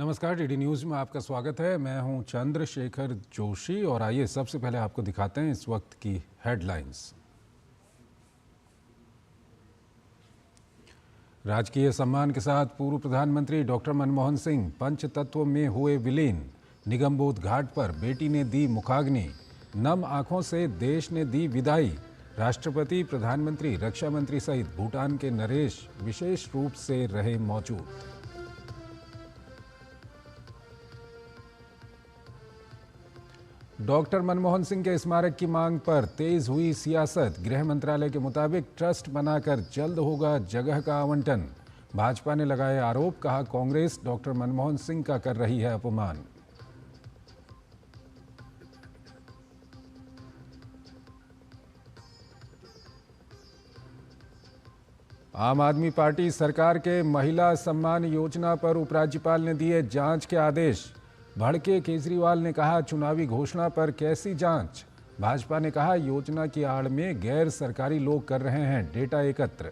नमस्कार, DD news में आपका स्वागत है। मैं हूं चंद्रशेखर जोशी और आइए सबसे पहले आपको दिखाते हैं इस वक्त की हेडलाइंस। राजकीय सम्मान के साथ पूर्व प्रधानमंत्री डॉक्टर मनमोहन सिंह पंचतत्व में हुए विलीन। निगमबोध घाट पर बेटी ने दी मुखाग्नि। नम आंखों से देश ने दी विदाई। राष्ट्रपति, प्रधानमंत्री, रक्षा मंत्री सहित भूटान के नरेश विशेष रूप से रहे मौजूद। डॉक्टर मनमोहन सिंह के स्मारक की मांग पर तेज हुई सियासत। गृह मंत्रालय के मुताबिक ट्रस्ट बनाकर जल्द होगा जगह का आवंटन। भाजपा ने लगाए आरोप, कहा कांग्रेस डॉक्टर मनमोहन सिंह का कर रही है अपमान। आम आदमी पार्टी सरकार के महिला सम्मान योजना पर उपराज्यपाल ने दिए जांच के आदेश। भड़के केजरीवाल ने कहा चुनावी घोषणा पर कैसी जांच। भाजपा ने कहा योजना की आड़ में गैर सरकारी लोग कर रहे हैं डेटा एकत्र।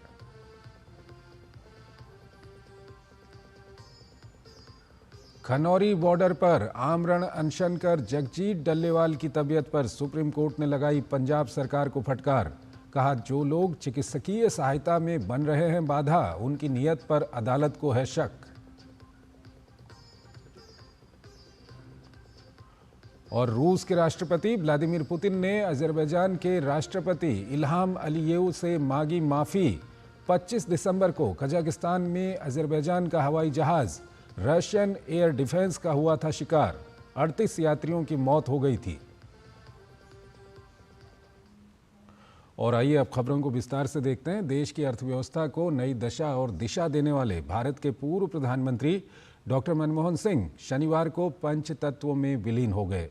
खनौरी बॉर्डर पर आमरण अनशन कर जगजीत डल्लेवाल की तबीयत पर सुप्रीम कोर्ट ने लगाई पंजाब सरकार को फटकार। कहा जो लोग चिकित्सकीय सहायता में बन रहे हैं बाधा, उनकी नीयत पर अदालत को है शक। और रूस के राष्ट्रपति व्लादिमीर पुतिन ने अजरबैजान के राष्ट्रपति इल्हाम अलीयेव से मांगी माफी। 25 दिसंबर को कजाकिस्तान में अजरबैजान का हवाई जहाज रशियन एयर डिफेंस का हुआ था शिकार। 38 यात्रियों की मौत हो गई थी। और आइए अब खबरों को विस्तार से देखते हैं। देश की अर्थव्यवस्था को नई दशा और दिशा देने वाले भारत के पूर्व प्रधानमंत्री डॉक्टर मनमोहन सिंह शनिवार को पंचतत्व में विलीन हो गए।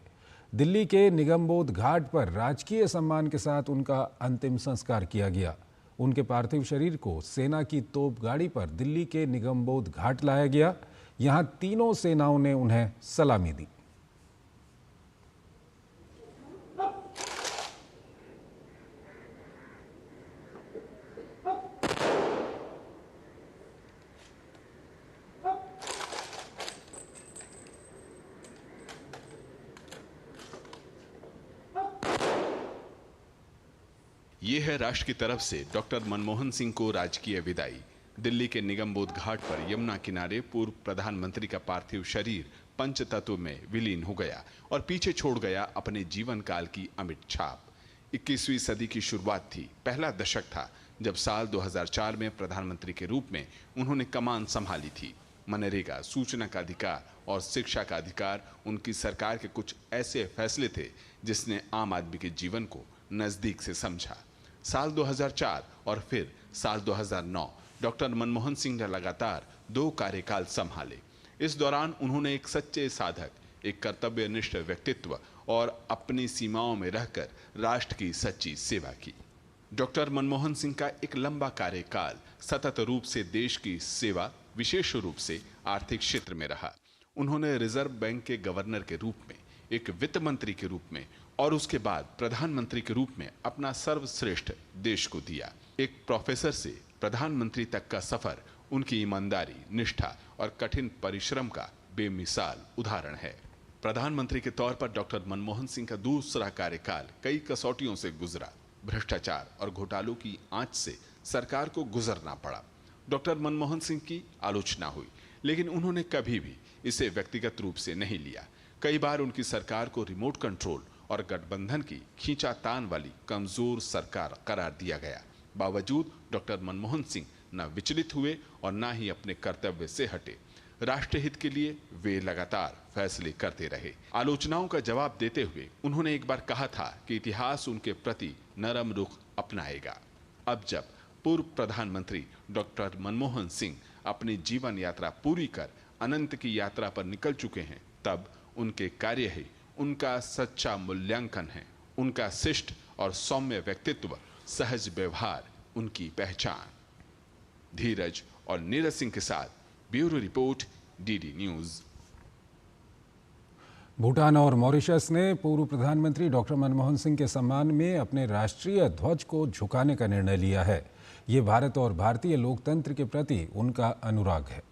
दिल्ली के निगमबोध घाट पर राजकीय सम्मान के साथ उनका अंतिम संस्कार किया गया। उनके पार्थिव शरीर को सेना की तोपगाड़ी पर दिल्ली के निगमबोध घाट लाया गया। यहां तीनों सेनाओं ने उन्हें सलामी दी। ये है राष्ट्र की तरफ से डॉक्टर मनमोहन सिंह को राजकीय विदाई। दिल्ली के निगमबोध घाट पर यमुना किनारे पूर्व प्रधानमंत्री का पार्थिव शरीर पंचतत्व में विलीन हो गया और पीछे छोड़ गया अपने जीवन काल की अमिट छाप। 21वीं सदी की शुरुआत थी, पहला दशक था जब साल 2004 में प्रधानमंत्री के रूप में उन्होंने कमान संभाली थी। मनरेगा, सूचना का अधिकार और शिक्षा का अधिकार उनकी सरकार के कुछ ऐसे फैसले थे जिसने आम आदमी के जीवन को नजदीक से समझा। साल 2004 और फिर साल 2009 डॉक्टर मनमोहन सिंह ने लगातार 2 कार्यकाल संभाले। इस दौरान उन्होंने एक सच्चे साधक, एक कर्तव्यनिष्ठ व्यक्तित्व और अपनी सीमाओं में रहकर राष्ट्र की सच्ची सेवा की। डॉक्टर मनमोहन सिंह का एक लंबा कार्यकाल सतत रूप से देश की सेवा, विशेष रूप से आर्थिक क्षेत्र में रहा। उन्होंने रिजर्व बैंक के गवर्नर के रूप में, एक वित्त मंत्री के रूप में और उसके बाद प्रधानमंत्री के रूप में अपना सर्वश्रेष्ठ देश को दिया। एक प्रोफेसर से प्रधानमंत्री तक का सफर उनकी ईमानदारी, निष्ठा और कठिन परिश्रम का बेमिसाल उदाहरण है। प्रधानमंत्री के तौर पर डॉक्टर मनमोहन सिंह का दूसरा कार्यकाल कई कसौटियों से गुजरा। भ्रष्टाचार और घोटालों की आंच से सरकार को गुजरना पड़ा। डॉक्टर मनमोहन सिंह की आलोचना हुई, लेकिन उन्होंने कभी भी इसे व्यक्तिगत रूप से नहीं लिया। कई बार उनकी सरकार को रिमोट कंट्रोल और गठबंधन की खींचातान वाली कमजोर सरकार करार दिया गया। बावजूद डॉक्टर मनमोहन सिंह न विचलित हुए और न ही अपने कर्तव्य से हटे। राष्ट्रहित के लिए वे लगातार फैसले करते रहे। आलोचनाओं का जवाब देते हुए उन्होंने एक बार कहा था कि इतिहास उनके प्रति नरम रुख अपनाएगा। अब जब पूर्व प्रधानमंत्री डॉक्टर मनमोहन सिंह अपनी जीवन यात्रा पूरी कर अनंत की यात्रा पर निकल चुके हैं, तब उनके कार्य ही उनका सच्चा मूल्यांकन है। उनका शिष्ट और सौम्य व्यक्तित्व, सहज व्यवहार उनकी पहचान। धीरज और नीरज सिंह के साथ bureau report, DD news. Bhutan और मॉरिशस ने पूर्व प्रधानमंत्री डॉक्टर मनमोहन सिंह के सम्मान में अपने राष्ट्रीय ध्वज को झुकाने का निर्णय लिया है। ये भारत और भारतीय लोकतंत्र के प्रति उनका अनुराग है।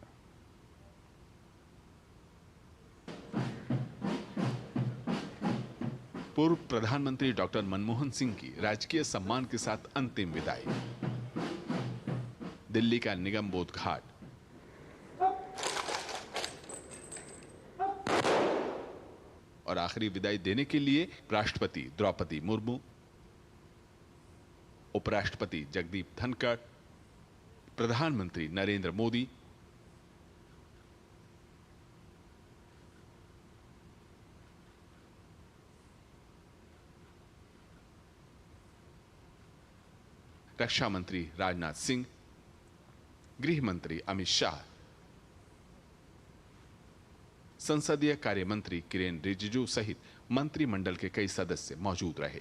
पूर्व प्रधानमंत्री डॉक्टर मनमोहन सिंह की राजकीय सम्मान के साथ अंतिम विदाई। दिल्ली का निगम बोध घाट। और आखिरी विदाई देने के लिए राष्ट्रपति द्रौपदी मुर्मू, उपराष्ट्रपति जगदीप धनखड़, प्रधानमंत्री नरेंद्र मोदी, रक्षा मंत्री राजनाथ सिंह, गृह मंत्री अमित शाह, संसदीय कार्य मंत्री किरेन रिजिजू सहित मंत्रिमंडल के कई सदस्य मौजूद रहे।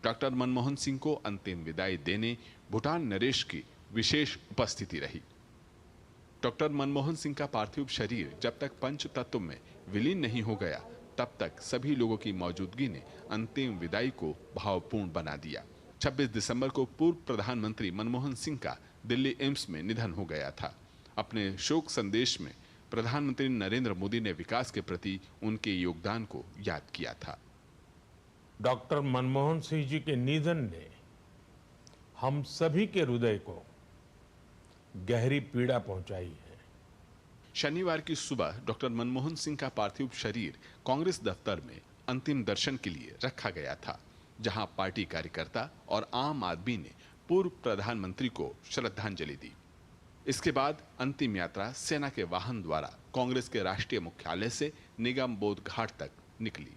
डॉक्टर मनमोहन सिंह को अंतिम विदाई देने भूटान नरेश की विशेष उपस्थिति रही। डॉक्टर मनमोहन सिंह का पार्थिव शरीर जब तक पंच तत्व में विलीन नहीं हो गया, तब तक सभी लोगों की मौजूदगी ने अंतिम विदाई को भावपूर्ण बना दिया। 26 दिसंबर को पूर्व प्रधानमंत्री मनमोहन सिंह का दिल्ली एम्स में निधन हो गया था। अपने शोक संदेश में प्रधानमंत्री नरेंद्र मोदी ने विकास के प्रति उनके योगदान को याद किया था। डॉक्टर मनमोहन सिंह जी के निधन ने हम सभी के हृदय को गहरी पीड़ा पहुंचाई है। शनिवार की सुबह डॉक्टर मनमोहन सिंह का पार्थिव शरीर कांग्रेस दफ्तर में अंतिम दर्शन के लिए रखा गया था, जहां पार्टी कार्यकर्ता और आम आदमी ने पूर्व प्रधानमंत्री को श्रद्धांजलि दी। इसके बाद अंतिम यात्रा सेना के वाहन द्वारा कांग्रेस के राष्ट्रीय मुख्यालय से निगम बोध घाट तक निकली,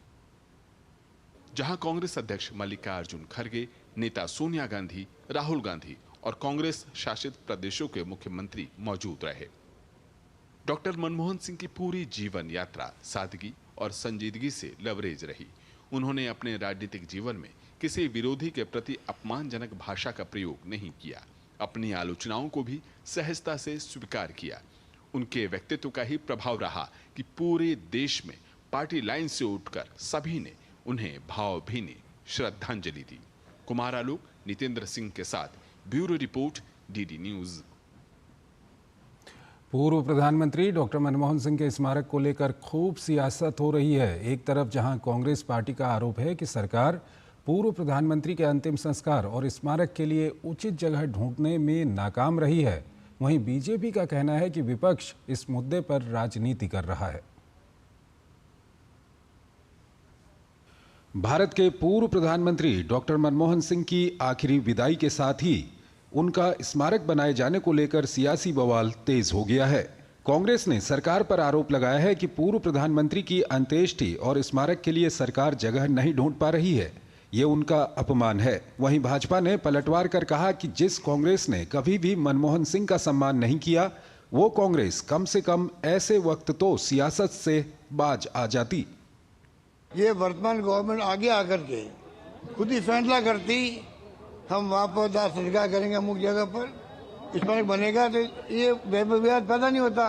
जहां कांग्रेस अध्यक्ष मल्लिकार्जुन खड़गे, नेता सोनिया गांधी, राहुल गांधी और कांग्रेस शासित प्रदेशों के मुख्यमंत्री मौजूद रहे। डॉक्टर मनमोहन सिंह की पूरी जीवन यात्रा सादगी और संजीदगी से लबरेज रही। उन्होंने अपने राजनीतिक जीवन में किसी विरोधी के प्रति अपमानजनक भाषा का प्रयोग नहीं किया। अपनी आलोचनाओं को भी सहजता से स्वीकार किया। उनके व्यक्तित्व का ही प्रभाव रहा कि पूरे देश में पार्टी लाइन से उठकर सभी ने उन्हें भावभीनी श्रद्धांजलि दी। कुमार आलोक, नितेंद्र सिंह के साथ ब्यूरो रिपोर्ट, डीडी न्यूज। पूर्व प्रधानमंत्री डॉक्टर मनमोहन सिंह के स्मारक को लेकर खूब सियासत हो रही है। एक तरफ जहां कांग्रेस पार्टी का आरोप है कि सरकार पूर्व प्रधानमंत्री के अंतिम संस्कार और स्मारक के लिए उचित जगह ढूंढने में नाकाम रही है, वहीं बीजेपी का कहना है कि विपक्ष इस मुद्दे पर राजनीति कर रहा है। भारत के पूर्व प्रधानमंत्री डॉक्टर मनमोहन सिंह की आखिरी विदाई के साथ ही उनका स्मारक बनाए जाने को लेकर सियासी बवाल तेज हो गया है। कांग्रेस ने सरकार पर आरोप लगाया है कि पूर्व प्रधानमंत्री की अंत्येष्टि और स्मारक के लिए सरकार जगह नहीं ढूंढ पा रही है, ये उनका अपमान है। वहीं भाजपा ने पलटवार कर कहा कि जिस कांग्रेस ने कभी भी मनमोहन सिंह का सम्मान नहीं किया, वो कांग्रेस कम से कम ऐसे वक्त तो सियासत से बाज आ जाती। ये वर्तमान गवर्नमेंट आगे आकर के खुद ही फैसला करती, हम वहाँ पर दाह संस्कार करेंगे अमुक जगह पर, स्मारक बनेगा, तो ये विवाद पैदा नहीं होता।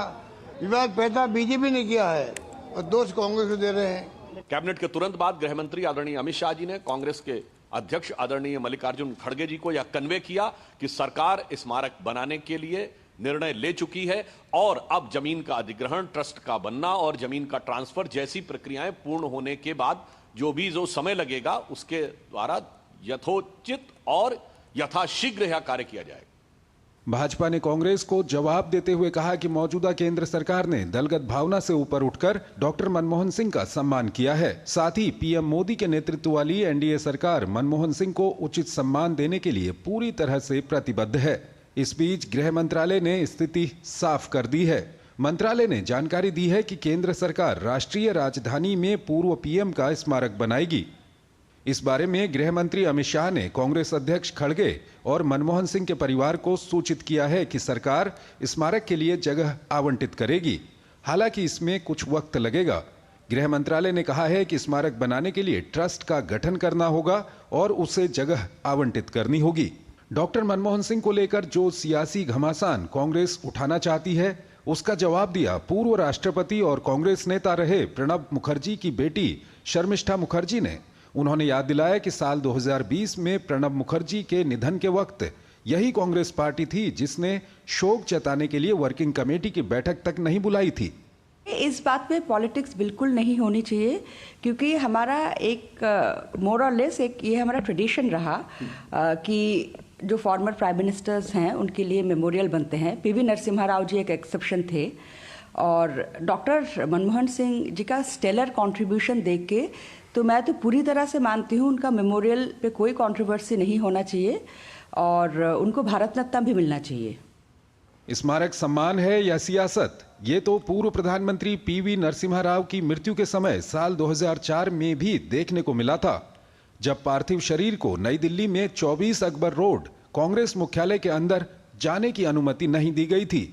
विवाद पैदा बीजेपी ने किया है और दोष कांग्रेस को दे रहे हैं। कैबिनेट के तुरंत बाद गृह मंत्री आदरणीय अमित शाह जी ने कांग्रेस के अध्यक्ष आदरणीय मल्लिकार्जुन खड़गे जी को यह कन्वे किया कि सरकार स्मारक बनाने के लिए निर्णय ले चुकी है और अब जमीन का अधिग्रहण, ट्रस्ट का बनना और जमीन का ट्रांसफर जैसी प्रक्रियाएं पूर्ण होने के बाद जो समय लगेगा उसके द्वारा यथोचित और यथाशीघ्र यह कार्य किया जाएगा। भाजपा ने कांग्रेस को जवाब देते हुए कहा कि मौजूदा केंद्र सरकार ने दलगत भावना से ऊपर उठकर डॉक्टर मनमोहन सिंह का सम्मान किया है। साथ ही पीएम मोदी के नेतृत्व वाली एनडीए सरकार मनमोहन सिंह को उचित सम्मान देने के लिए पूरी तरह से प्रतिबद्ध है। इस बीच गृह मंत्रालय ने स्थिति साफ कर दी है। मंत्रालय ने जानकारी दी है कि केंद्र सरकार राष्ट्रीय राजधानी में पूर्व पीएम का स्मारक बनाएगी। इस बारे में गृह मंत्री अमित शाह ने कांग्रेस अध्यक्ष खड़गे और मनमोहन सिंह के परिवार को सूचित किया है कि सरकार स्मारक के लिए जगह आवंटित करेगी। हालांकि इसमें कुछ वक्त लगेगा। गृह मंत्रालय ने कहा है कि स्मारक बनाने के लिए ट्रस्ट का गठन करना होगा और उसे जगह आवंटित करनी होगी। डॉक्टर मनमोहन सिंह को लेकर जो सियासी घमासान कांग्रेस उठाना चाहती है, उसका जवाब दिया पूर्व राष्ट्रपति और कांग्रेस नेता रहे प्रणब मुखर्जी की बेटी शर्मिष्ठा मुखर्जी ने। उन्होंने याद दिलाया कि साल 2020 में प्रणब मुखर्जी के निधन के वक्त यही कांग्रेस पार्टी थी जिसने शोक जताने के लिए वर्किंग कमेटी की बैठक तक नहीं बुलाई थी। इस बात में पॉलिटिक्स बिल्कुल नहीं होनी चाहिए, क्योंकि हमारा एक मोर और लेस एक ये हमारा ट्रेडिशन रहा कि जो फॉर्मर प्राइम मिनिस्टर्स हैं उनके लिए मेमोरियल बनते हैं। पीवी नरसिम्हा राव जी एक एक्सेप्शन थे, और डॉक्टर मनमोहन सिंह जी का स्टेलर कंट्रीब्यूशन देख के तो मैं तो पूरी तरह से मानती हूँ उनका मेमोरियल पे कोई कंट्रोवर्सी नहीं होना चाहिए और उनको भारत रत्न भी मिलना चाहिए। स्मारक सम्मान है या सियासत, ये तो पूर्व प्रधानमंत्री पीवी नरसिम्हा राव की मृत्यु के समय साल 2004 में भी देखने को मिला था, जब पार्थिव शरीर को नई दिल्ली में 24 अकबर रोड कांग्रेस मुख्यालय के अंदर जाने की अनुमति नहीं दी गई थी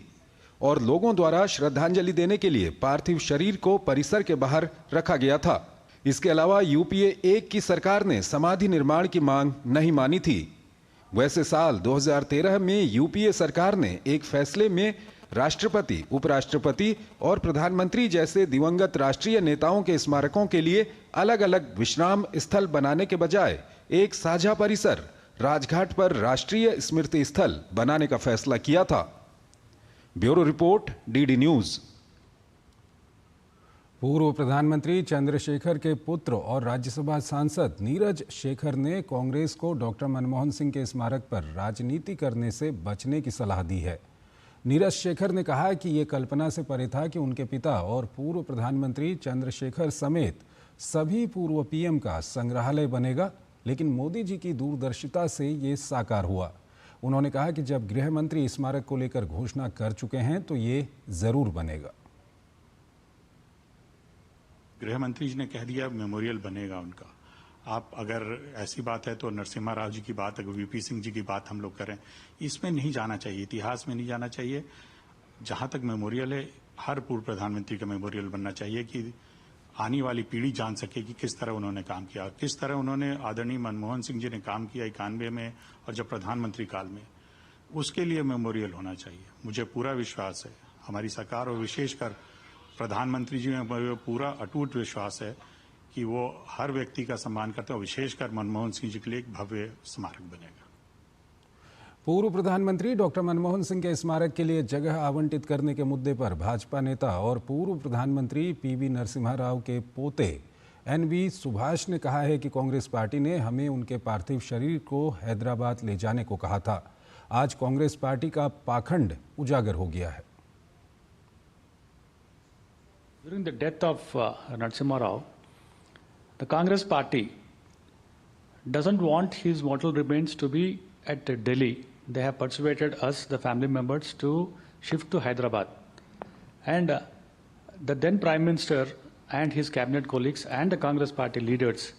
और लोगों द्वारा श्रद्धांजलि देने के लिए पार्थिव शरीर को परिसर के बाहर रखा गया था। इसके अलावा यूपीए 1 की सरकार ने समाधि निर्माण की मांग नहीं मानी थी। वैसे साल 2013 में यूपीए सरकार ने एक फैसले में राष्ट्रपति, उपराष्ट्रपति और प्रधानमंत्री जैसे दिवंगत राष्ट्रीय नेताओं के स्मारकों के लिए अलग अलग विश्राम स्थल बनाने के बजाय एक साझा परिसर राजघाट पर राष्ट्रीय स्मृति स्थल बनाने का फैसला किया था। Bureau report, DD news. पूर्व प्रधानमंत्री चंद्रशेखर के पुत्र और राज्यसभा सांसद नीरज शेखर ने कांग्रेस को डॉक्टर मनमोहन सिंह के स्मारक पर राजनीति करने से बचने की सलाह दी है। नीरज शेखर ने कहा कि ये कल्पना से परे था कि उनके पिता और पूर्व प्रधानमंत्री चंद्रशेखर समेत सभी पूर्व पीएम का संग्रहालय बनेगा, लेकिन मोदी जी की दूरदर्शिता से ये साकार हुआ। उन्होंने कहा कि जब गृह मंत्री स्मारक को लेकर घोषणा कर चुके हैं तो ये जरूर बनेगा। गृह मंत्री जी ने कह दिया मेमोरियल बनेगा उनका। आप अगर ऐसी बात है तो नरसिम्हा राव जी की बात, अगर वीपी सिंह जी की बात हम लोग करें, इसमें नहीं जाना चाहिए, इतिहास में नहीं जाना चाहिए। जहां तक मेमोरियल है, हर पूर्व प्रधानमंत्री का मेमोरियल बनना चाहिए कि आने वाली पीढ़ी जान सके कि किस तरह उन्होंने काम किया, किस तरह उन्होंने आदरणीय मनमोहन सिंह जी ने काम किया 91 में और जब प्रधानमंत्री काल में, उसके लिए मेमोरियल होना चाहिए। मुझे पूरा विश्वास है, हमारी सरकार और विशेषकर प्रधानमंत्री जी में पूरा अटूट विश्वास है कि वो हर व्यक्ति का सम्मान करते हैं, विशेषकर मनमोहन सिंह जी के लिए एक भव्य स्मारक बनेगा। पूर्व प्रधानमंत्री डॉक्टर मनमोहन सिंह के स्मारक के लिए जगह आवंटित करने के मुद्दे पर भाजपा नेता और पूर्व प्रधानमंत्री पीवी नरसिम्हा राव के पोते एनवी सुभाष ने कहा है कि कांग्रेस पार्टी ने हमें उनके पार्थिव शरीर को हैदराबाद ले जाने को कहा था। आज कांग्रेस पार्टी का पाखंड उजागर हो गया है। During the death of Narasimha Rao, the Congress party doesn't want his mortal remains to be at Delhi. They have persuaded us, the family members, to shift to Hyderabad. And the then Prime Minister and his cabinet colleagues and the Congress party leaders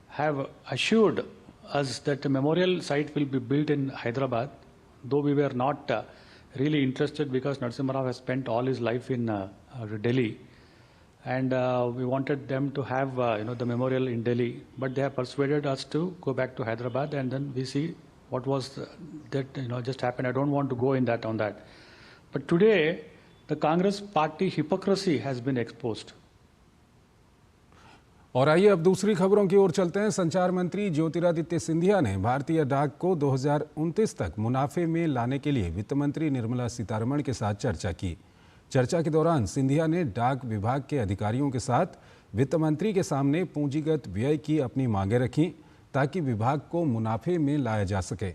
have assured us that the memorial site will be built in Hyderabad, though we were not really interested because Narasimha Rao has spent all his life in Delhi. And we wanted them to have the memorial in Delhi, but they have persuaded us to go back to Hyderabad, and then we see what was that just happened. I don't want to go in that on that. But today, the Congress party hypocrisy has been exposed. और आइए अब दूसरी खबरों की ओर चलते हैं। संचार मंत्री ज्योतिरादित्य सिंधिया ने भारतीय डाक को 2029 तक मुनाफे में लाने के लिए वित्त मंत्री निर्मला सीतारमण के साथ चर्चा की। चर्चा के दौरान सिंधिया ने डाक विभाग के अधिकारियों के साथ वित्त मंत्री के सामने पूंजीगत व्यय की अपनी मांगें रखीं ताकि विभाग को मुनाफे में लाया जा सके।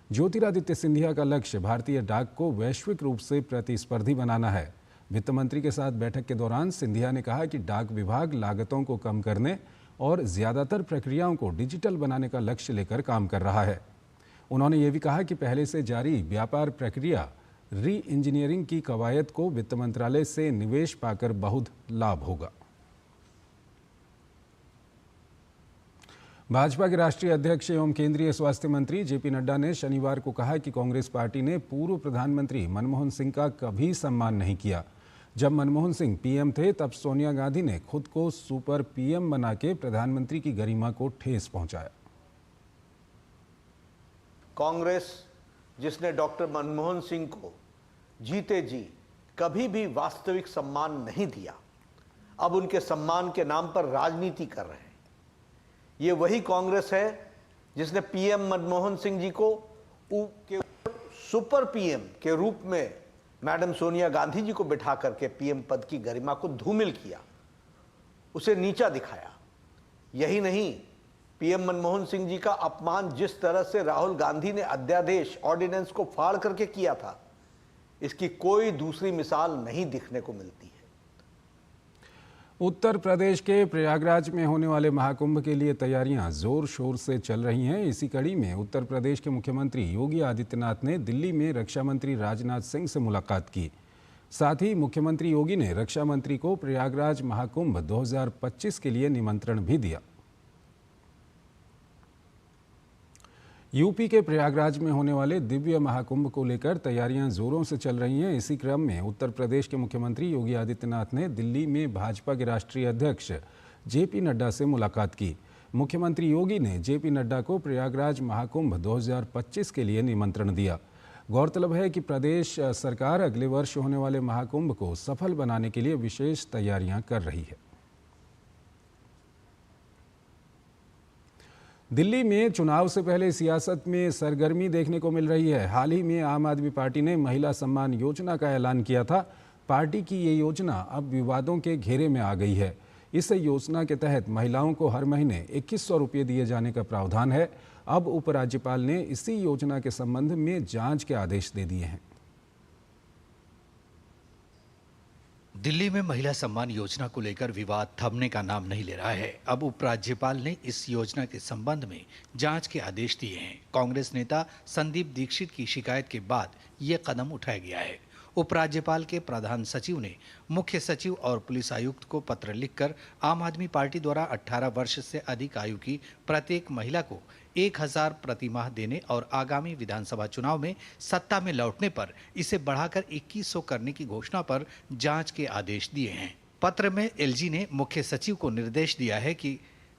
ज्योतिरादित्य सिंधिया का लक्ष्य भारतीय डाक को वैश्विक रूप से प्रतिस्पर्धी बनाना है। वित्त मंत्री के साथ बैठक के दौरान सिंधिया ने कहा कि डाक विभाग लागतों को कम करने और ज़्यादातर प्रक्रियाओं को डिजिटल बनाने का लक्ष्य लेकर काम कर रहा है। उन्होंने ये भी कहा कि पहले से जारी व्यापार प्रक्रिया री इंजीनियरिंग की कवायद को वित्त मंत्रालय से निवेश पाकर बहुत लाभ होगा। भाजपा के राष्ट्रीय अध्यक्ष एवं केंद्रीय स्वास्थ्य मंत्री जेपी नड्डा ने शनिवार को कहा कि कांग्रेस पार्टी ने पूर्व प्रधानमंत्री मनमोहन सिंह का कभी सम्मान नहीं किया। जब मनमोहन सिंह पीएम थे तब सोनिया गांधी ने खुद को सुपर पीएम बना के प्रधानमंत्री की गरिमा को ठेस पहुंचाया। कांग्रेस जिसने डॉक्टर मनमोहन सिंह को जीते जी कभी भी वास्तविक सम्मान नहीं दिया, अब उनके सम्मान के नाम पर राजनीति कर रहे हैं। ये वही कांग्रेस है जिसने पीएम मनमोहन सिंह जी को सुपर पीएम के रूप में मैडम सोनिया गांधी जी को बिठा करके पीएम पद की गरिमा को धूमिल किया, उसे नीचा दिखाया। यही नहीं, पीएम मनमोहन सिंह जी का अपमान जिस तरह से राहुल गांधी ने अध्यादेश ऑर्डिनेंस को फाड़ करके किया था, इसकी कोई दूसरी मिसाल नहीं दिखने को मिलती है। उत्तर प्रदेश के प्रयागराज में होने वाले महाकुंभ के लिए तैयारियां जोर शोर से चल रही हैं। इसी कड़ी में उत्तर प्रदेश के मुख्यमंत्री योगी आदित्यनाथ ने दिल्ली में रक्षा मंत्री राजनाथ सिंह से मुलाकात की। साथ ही मुख्यमंत्री योगी ने रक्षा मंत्री को प्रयागराज महाकुंभ 2025 के लिए निमंत्रण भी दिया। यूपी के प्रयागराज में होने वाले दिव्य महाकुंभ को लेकर तैयारियां जोरों से चल रही हैं। इसी क्रम में उत्तर प्रदेश के मुख्यमंत्री योगी आदित्यनाथ ने दिल्ली में भाजपा के राष्ट्रीय अध्यक्ष जेपी नड्डा से मुलाकात की। मुख्यमंत्री योगी ने जेपी नड्डा को प्रयागराज महाकुंभ 2025 के लिए निमंत्रण दिया। गौरतलब है कि प्रदेश सरकार अगले वर्ष होने वाले महाकुंभ को सफल बनाने के लिए विशेष तैयारियां कर रही है। दिल्ली में चुनाव से पहले सियासत में सरगर्मी देखने को मिल रही है। हाल ही में आम आदमी पार्टी ने महिला सम्मान योजना का ऐलान किया था। पार्टी की ये योजना अब विवादों के घेरे में आ गई है। इस योजना के तहत महिलाओं को हर महीने 2100 रुपये दिए जाने का प्रावधान है। अब उपराज्यपाल ने इसी योजना के संबंध में जांच के आदेश दे दिए हैं। दिल्ली में महिला सम्मान योजना को लेकर विवाद थमने का नाम नहीं ले रहा है। अब उपराज्यपाल ने इस योजना के संबंध में जांच के आदेश दिए हैं। कांग्रेस नेता संदीप दीक्षित की शिकायत के बाद ये कदम उठाया गया है। उपराज्यपाल के प्रधान सचिव ने मुख्य सचिव और पुलिस आयुक्त को पत्र लिखकर आम आदमी पार्टी द्वारा 18 वर्ष से अधिक आयु की प्रत्येक महिला को 1000 प्रति माह देने और आगामी विधानसभा चुनाव में सत्ता में लौटने पर इसे बढ़ाकर 2100 करने की घोषणा पर जांच के आदेश दिए हैं। पत्र में एलजी ने मुख्य सचिव को निर्देश दिया है कि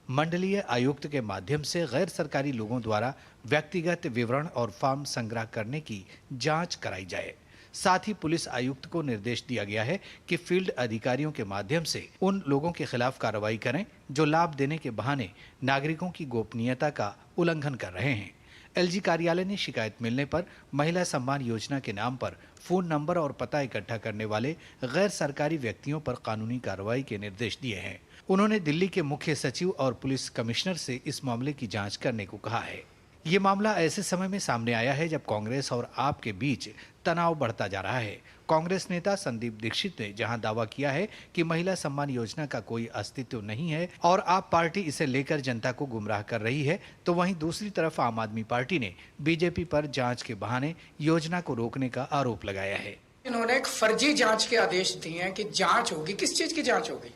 मंडलीय आयुक्त के माध्यम से गैर सरकारी लोगों द्वारा व्यक्तिगत विवरण और फॉर्म संग्रह करने की जांच कराई जाए। साथ ही पुलिस आयुक्त को निर्देश दिया गया है कि फील्ड अधिकारियों के माध्यम से उन लोगों के खिलाफ कार्रवाई करें जो लाभ देने के बहाने नागरिकों की गोपनीयता का उल्लंघन कर रहे हैं। एलजी कार्यालय ने शिकायत मिलने पर महिला सम्मान योजना के नाम पर फोन नंबर और पता इकट्ठा करने वाले गैर सरकारी व्यक्तियों पर कानूनी कार्रवाई के निर्देश दिए हैं। उन्होंने दिल्ली के मुख्य सचिव और पुलिस कमिश्नर से इस मामले की जांच करने को कहा है। ये मामला ऐसे समय में सामने आया है जब कांग्रेस और आप के बीच तनाव बढ़ता जा रहा है। कांग्रेस नेता संदीप दीक्षित ने जहां दावा किया है कि महिला सम्मान योजना का कोई अस्तित्व नहीं है और आप पार्टी इसे लेकर जनता को गुमराह कर रही है, तो वहीं दूसरी तरफ आम आदमी पार्टी ने बीजेपी पर जांच के बहाने योजना को रोकने का आरोप लगाया है। इन्होंने एक फर्जी जांच के आदेश दिए हैं कि जांच होगी। किस चीज की जांच होगी?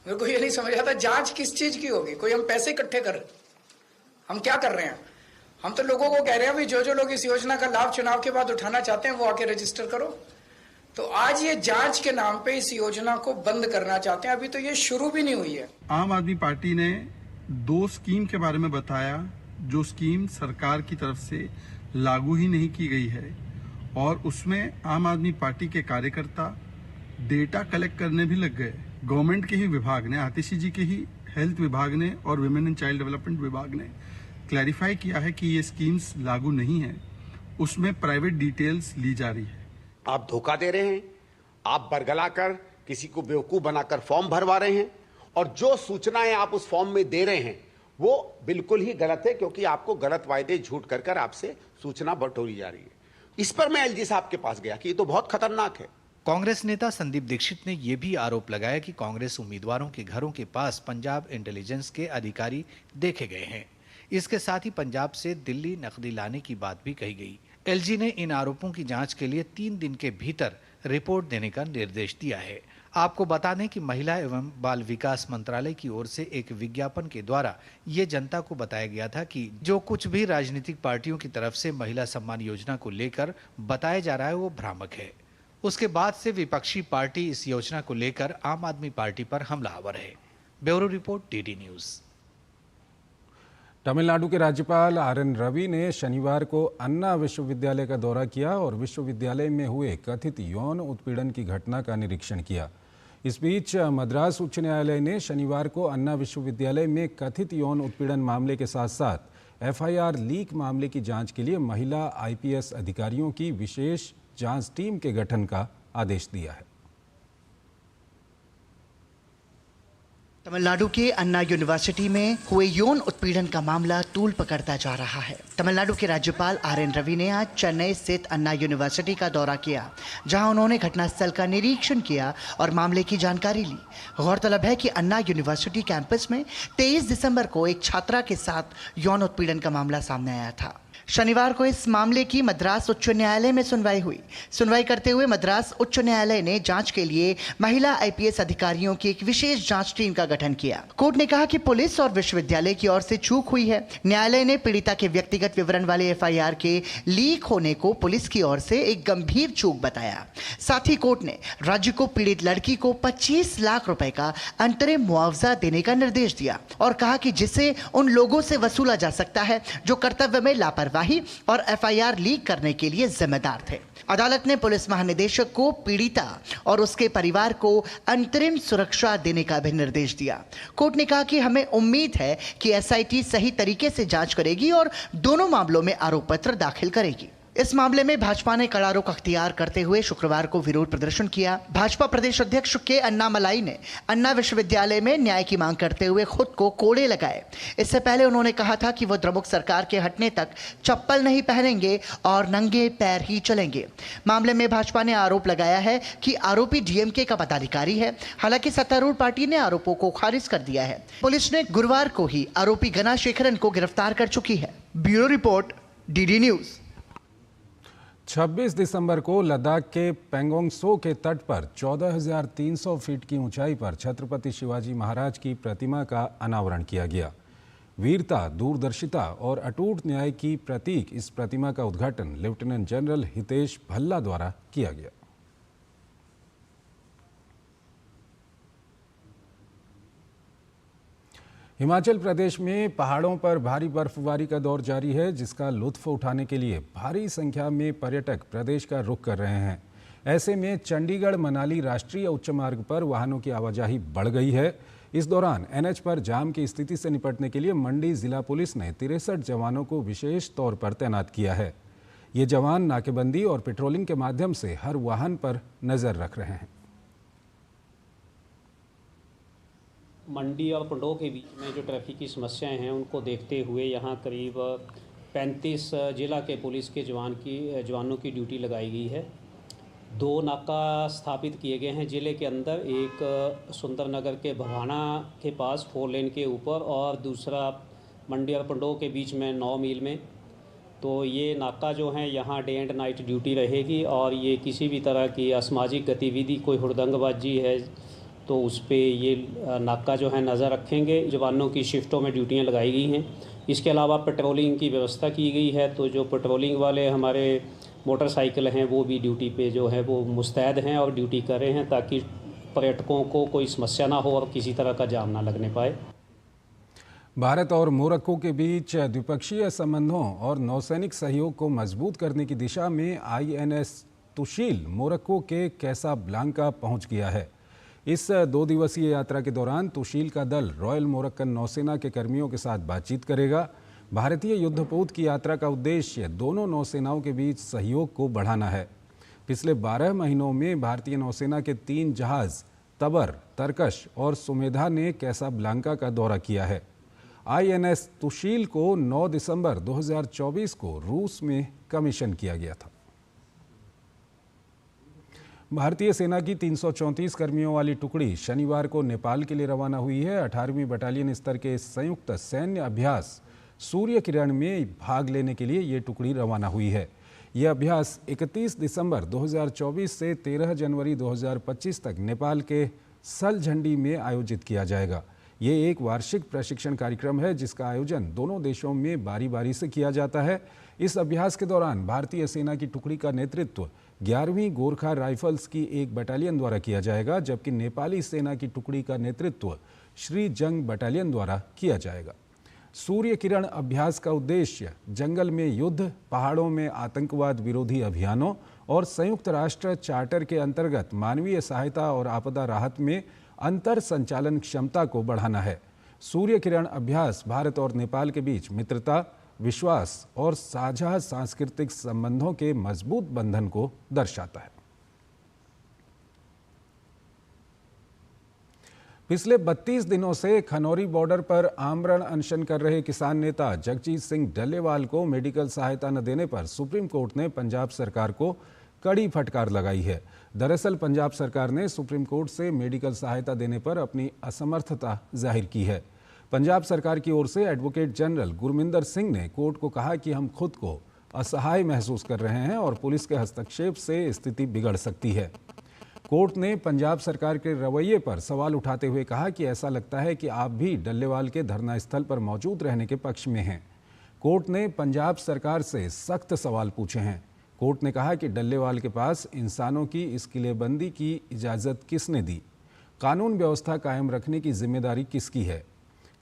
मेरे को ये नहीं समझ आता, जांच किस चीज की होगी? कोई हम पैसे इकट्ठे कर, हम क्या कर रहे हैं? हम तो लोगों को कह रहे हैं भी जो लोग इस योजना का लाभ चुनाव के बाद उठाना चाहते हैं वो आके रजिस्टर करो। तो आज ये जांच के नाम पे इस योजना को बंद करना चाहते हैं। अभी तो ये शुरू भी नहीं हुई है। आम आदमी पार्टी ने 2 स्कीम के बारे में बताया जो स्कीम सरकार की तरफ से लागू ही नहीं की गई है, और उसमें आम आदमी पार्टी के कार्यकर्ता डेटा कलेक्ट करने भी लग गए। गवर्नमेंट के ही विभाग ने, आतिशी जी के ही हेल्थ विभाग ने और विमेन एंड चाइल्ड डेवलपमेंट विभाग ने क्लैरिफाई किया है कि ये स्कीम्स लागू नहीं है, उसमें प्राइवेट डिटेल्स ली जा रही है। आप धोखा दे रहे हैं, आप बरगलाकर किसी को बेवकूफ बनाकर फॉर्म भरवा रहे हैं, और जो सूचनाएं आप उस फॉर्म में दे रहे हैं वो बिल्कुल ही गलत है, क्योंकि आपको गलत वायदे झूठ कर आपसे सूचना बटोरी जा रही है। इस पर मैं एलजी साहब के पास गया कि ये तो बहुत खतरनाक है। कांग्रेस नेता संदीप दीक्षित ने यह भी आरोप लगाया कि कांग्रेस उम्मीदवारों के घरों के पास पंजाब इंटेलिजेंस के अधिकारी देखे गए हैं। इसके साथ ही पंजाब से दिल्ली नकदी लाने की बात भी कही गई। एलजी ने इन आरोपों की जांच के लिए 3 दिन के भीतर रिपोर्ट देने का निर्देश दिया है। आपको बता दें कि महिला एवं बाल विकास मंत्रालय की ओर से एक विज्ञापन के द्वारा ये जनता को बताया गया था कि जो कुछ भी राजनीतिक पार्टियों की तरफ से महिला सम्मान योजना को लेकर बताया जा रहा है वो भ्रामक है। उसके बाद से विपक्षी पार्टी इस योजना को लेकर आम आदमी पार्टी पर हमलावर है। Bureau report, DD news. Tamil Nadu के राज्यपाल आर.एन. रवि ने शनिवार को अन्ना विश्वविद्यालय का दौरा किया और विश्वविद्यालय में हुए कथित यौन उत्पीड़न की घटना का निरीक्षण किया। इस बीच मद्रास उच्च न्यायालय ने शनिवार को अन्ना विश्वविद्यालय में कथित यौन उत्पीड़न मामले के साथ साथ एफआईआर लीक मामले की जांच के लिए महिला आईपीएस अधिकारियों की विशेष जांच टीम के गठन का आदेश दिया है। तमिलनाडु के अन्ना यूनिवर्सिटी में हुए यौन उत्पीड़न का मामला तूल पकड़ता जा रहा है। तमिलनाडु के राज्यपाल RN रवि ने आज चेन्नई स्थित अन्ना यूनिवर्सिटी का दौरा किया, जहां उन्होंने घटनास्थल का निरीक्षण किया और मामले की जानकारी ली। गौरतलब है कि अन्ना यूनिवर्सिटी कैंपस में 23 दिसंबर को एक छात्रा के साथ यौन उत्पीड़न का मामला सामने आया था। शनिवार को इस मामले की मद्रास उच्च न्यायालय में सुनवाई हुई। सुनवाई करते हुए मद्रास उच्च न्यायालय ने जांच के लिए महिला IPS अधिकारियों की एक विशेष जांच टीम का गठन किया। कोर्ट ने कहा कि पुलिस और विश्वविद्यालय की ओर से चूक हुई है। न्यायालय ने पीड़िता के व्यक्तिगत विवरण वाले FIR के लीक होने को पुलिस की ओर से एक गंभीर चूक बताया। साथ ही कोर्ट ने राज्य को पीड़ित लड़की को 25 लाख रुपए का अंतरिम मुआवजा देने का निर्देश दिया और कहा कि जिसे उन लोगों से वसूला जा सकता है जो कर्तव्य में लापरवाही और FIR लीक करने के लिए जिम्मेदार थे। अदालत ने पुलिस महानिदेशक को पीड़िता और उसके परिवार को अंतरिम सुरक्षा देने का भी निर्देश दिया। कोर्ट ने कहा कि हमें उम्मीद है कि SIT सही तरीके से जांच करेगी और दोनों मामलों में आरोप पत्र दाखिल करेगी। इस मामले में भाजपा ने कड़ा रुख अख्तियार करते हुए शुक्रवार को विरोध प्रदर्शन किया। भाजपा प्रदेश अध्यक्ष के अन्नामलाई ने अन्ना विश्वविद्यालय में न्याय की मांग करते हुए खुद को कोड़े लगाए। इससे पहले उन्होंने कहा था कि वो द्रमुक सरकार के हटने तक चप्पल नहीं पहनेंगे और नंगे पैर ही चलेंगे। मामले में भाजपा ने आरोप लगाया है कि आरोपी DMK का पदाधिकारी है। हालांकि सत्तारूढ़ पार्टी ने आरोपों को खारिज कर दिया है। पुलिस ने गुरुवार को ही आरोपी गना शेखरन को गिरफ्तार कर चुकी है। Bureau report, DD news. 26 दिसंबर को लद्दाख के पेंगोंग सो के तट पर 14,300 फीट की ऊंचाई पर छत्रपति शिवाजी महाराज की प्रतिमा का अनावरण किया गया। वीरता, दूरदर्शिता और अटूट न्याय की प्रतीक इस प्रतिमा का उद्घाटन लेफ्टिनेंट जनरल हितेश भल्ला द्वारा किया गया। हिमाचल प्रदेश में पहाड़ों पर भारी बर्फबारी का दौर जारी है, जिसका लुत्फ उठाने के लिए भारी संख्या में पर्यटक प्रदेश का रुख कर रहे हैं। ऐसे में चंडीगढ़ मनाली राष्ट्रीय उच्च मार्ग पर वाहनों की आवाजाही बढ़ गई है। इस दौरान NH पर जाम की स्थिति से निपटने के लिए मंडी जिला पुलिस ने 63 जवानों को विशेष तौर पर तैनात किया है। ये जवान नाकेबंदी और पेट्रोलिंग के माध्यम से हर वाहन पर नजर रख रहे हैं। मंडी और पंडोह के बीच में जो ट्रैफिक की समस्याएं हैं उनको देखते हुए यहाँ करीब 35 जिला के पुलिस के जवानों की ड्यूटी लगाई गई है। 2 नाका स्थापित किए गए हैं जिले के अंदर, एक सुंदरनगर के भवाना के पास 4 लेन के ऊपर और दूसरा मंडी और पंडोह के बीच में 9 मील में। तो ये नाका जो है यहाँ डे एंड नाइट ड्यूटी रहेगी और ये किसी भी तरह की असामाजिक गतिविधि, कोई हुड़दंगबाजी है तो उस पर ये नाका जो है नज़र रखेंगे। जवानों की शिफ्टों में ड्यूटियां लगाई गई हैं। इसके अलावा पेट्रोलिंग की व्यवस्था की गई है, तो जो पेट्रोलिंग वाले हमारे मोटरसाइकिल हैं वो भी ड्यूटी पे जो है वो मुस्तैद हैं और ड्यूटी कर रहे हैं, ताकि पर्यटकों को कोई समस्या ना हो और किसी तरह का जाम ना लगने पाए। भारत और मोरक्को के बीच द्विपक्षीय संबंधों और नौसैनिक सहयोग को मजबूत करने की दिशा में INS तुशील मोरक्को के कैसाब्लांका पहुंच गया है। इस 2 दिवसीय यात्रा के दौरान तुशील का दल रॉयल मोरक्कन नौसेना के कर्मियों के साथ बातचीत करेगा। भारतीय युद्धपोत की यात्रा का उद्देश्य दोनों नौसेनाओं के बीच सहयोग को बढ़ाना है। पिछले 12 महीनों में भारतीय नौसेना के 3 जहाज तबर, तरकश और सुमेधा ने कैसाब्लांका का दौरा किया है। INS तुशील को 9 दिसंबर 2024 को रूस में कमीशन किया गया था। भारतीय सेना की 334 कर्मियों वाली टुकड़ी शनिवार को नेपाल के लिए रवाना हुई है। 18वीं बटालियन स्तर के संयुक्त सैन्य अभ्यास सूर्य किरण में भाग लेने के लिए ये टुकड़ी रवाना हुई है। यह अभ्यास 31 दिसंबर 2024 से 13 जनवरी 2025 तक नेपाल के सलझंडी में आयोजित किया जाएगा। ये एक वार्षिक प्रशिक्षण कार्यक्रम है जिसका आयोजन दोनों देशों में बारी बारी से किया जाता है। इस अभ्यास के दौरान भारतीय सेना की टुकड़ी का नेतृत्व 11वीं गोरखा राइफल्स की एक बटालियन द्वारा किया जाएगा, जबकि नेपाली सेना की टुकड़ी का नेतृत्व श्री जंग बटालियन द्वारा किया जाएगा। सूर्य किरण अभ्यास का उद्देश्य जंगल में युद्ध, पहाड़ों में आतंकवाद विरोधी अभियानों और संयुक्त राष्ट्र चार्टर के अंतर्गत मानवीय सहायता और आपदा राहत में अंतर संचालन क्षमता को बढ़ाना है। सूर्य किरण अभ्यास भारत और नेपाल के बीच मित्रता, विश्वास और साझा सांस्कृतिक संबंधों के मजबूत बंधन को दर्शाता है। पिछले 32 दिनों से खनौरी बॉर्डर पर आमरण अनशन कर रहे किसान नेता जगजीत सिंह डल्लेवाल को मेडिकल सहायता न देने पर सुप्रीम कोर्ट ने पंजाब सरकार को कड़ी फटकार लगाई है। दरअसल पंजाब सरकार ने सुप्रीम कोर्ट से मेडिकल सहायता देने पर अपनी असमर्थता जाहिर की है। पंजाब सरकार की ओर से एडवोकेट जनरल गुरमिंदर सिंह ने कोर्ट को कहा कि हम खुद को असहाय महसूस कर रहे हैं और पुलिस के हस्तक्षेप से स्थिति बिगड़ सकती है। कोर्ट ने पंजाब सरकार के रवैये पर सवाल उठाते हुए कहा कि ऐसा लगता है कि आप भी डल्लेवाल के धरना स्थल पर मौजूद रहने के पक्ष में हैं। कोर्ट ने पंजाब सरकार से सख्त सवाल पूछे हैं। कोर्ट ने कहा कि डल्लेवाल के पास इंसानों की इस किलेबंदी की इजाज़त किसने दी? कानून व्यवस्था कायम रखने की जिम्मेदारी किसकी है?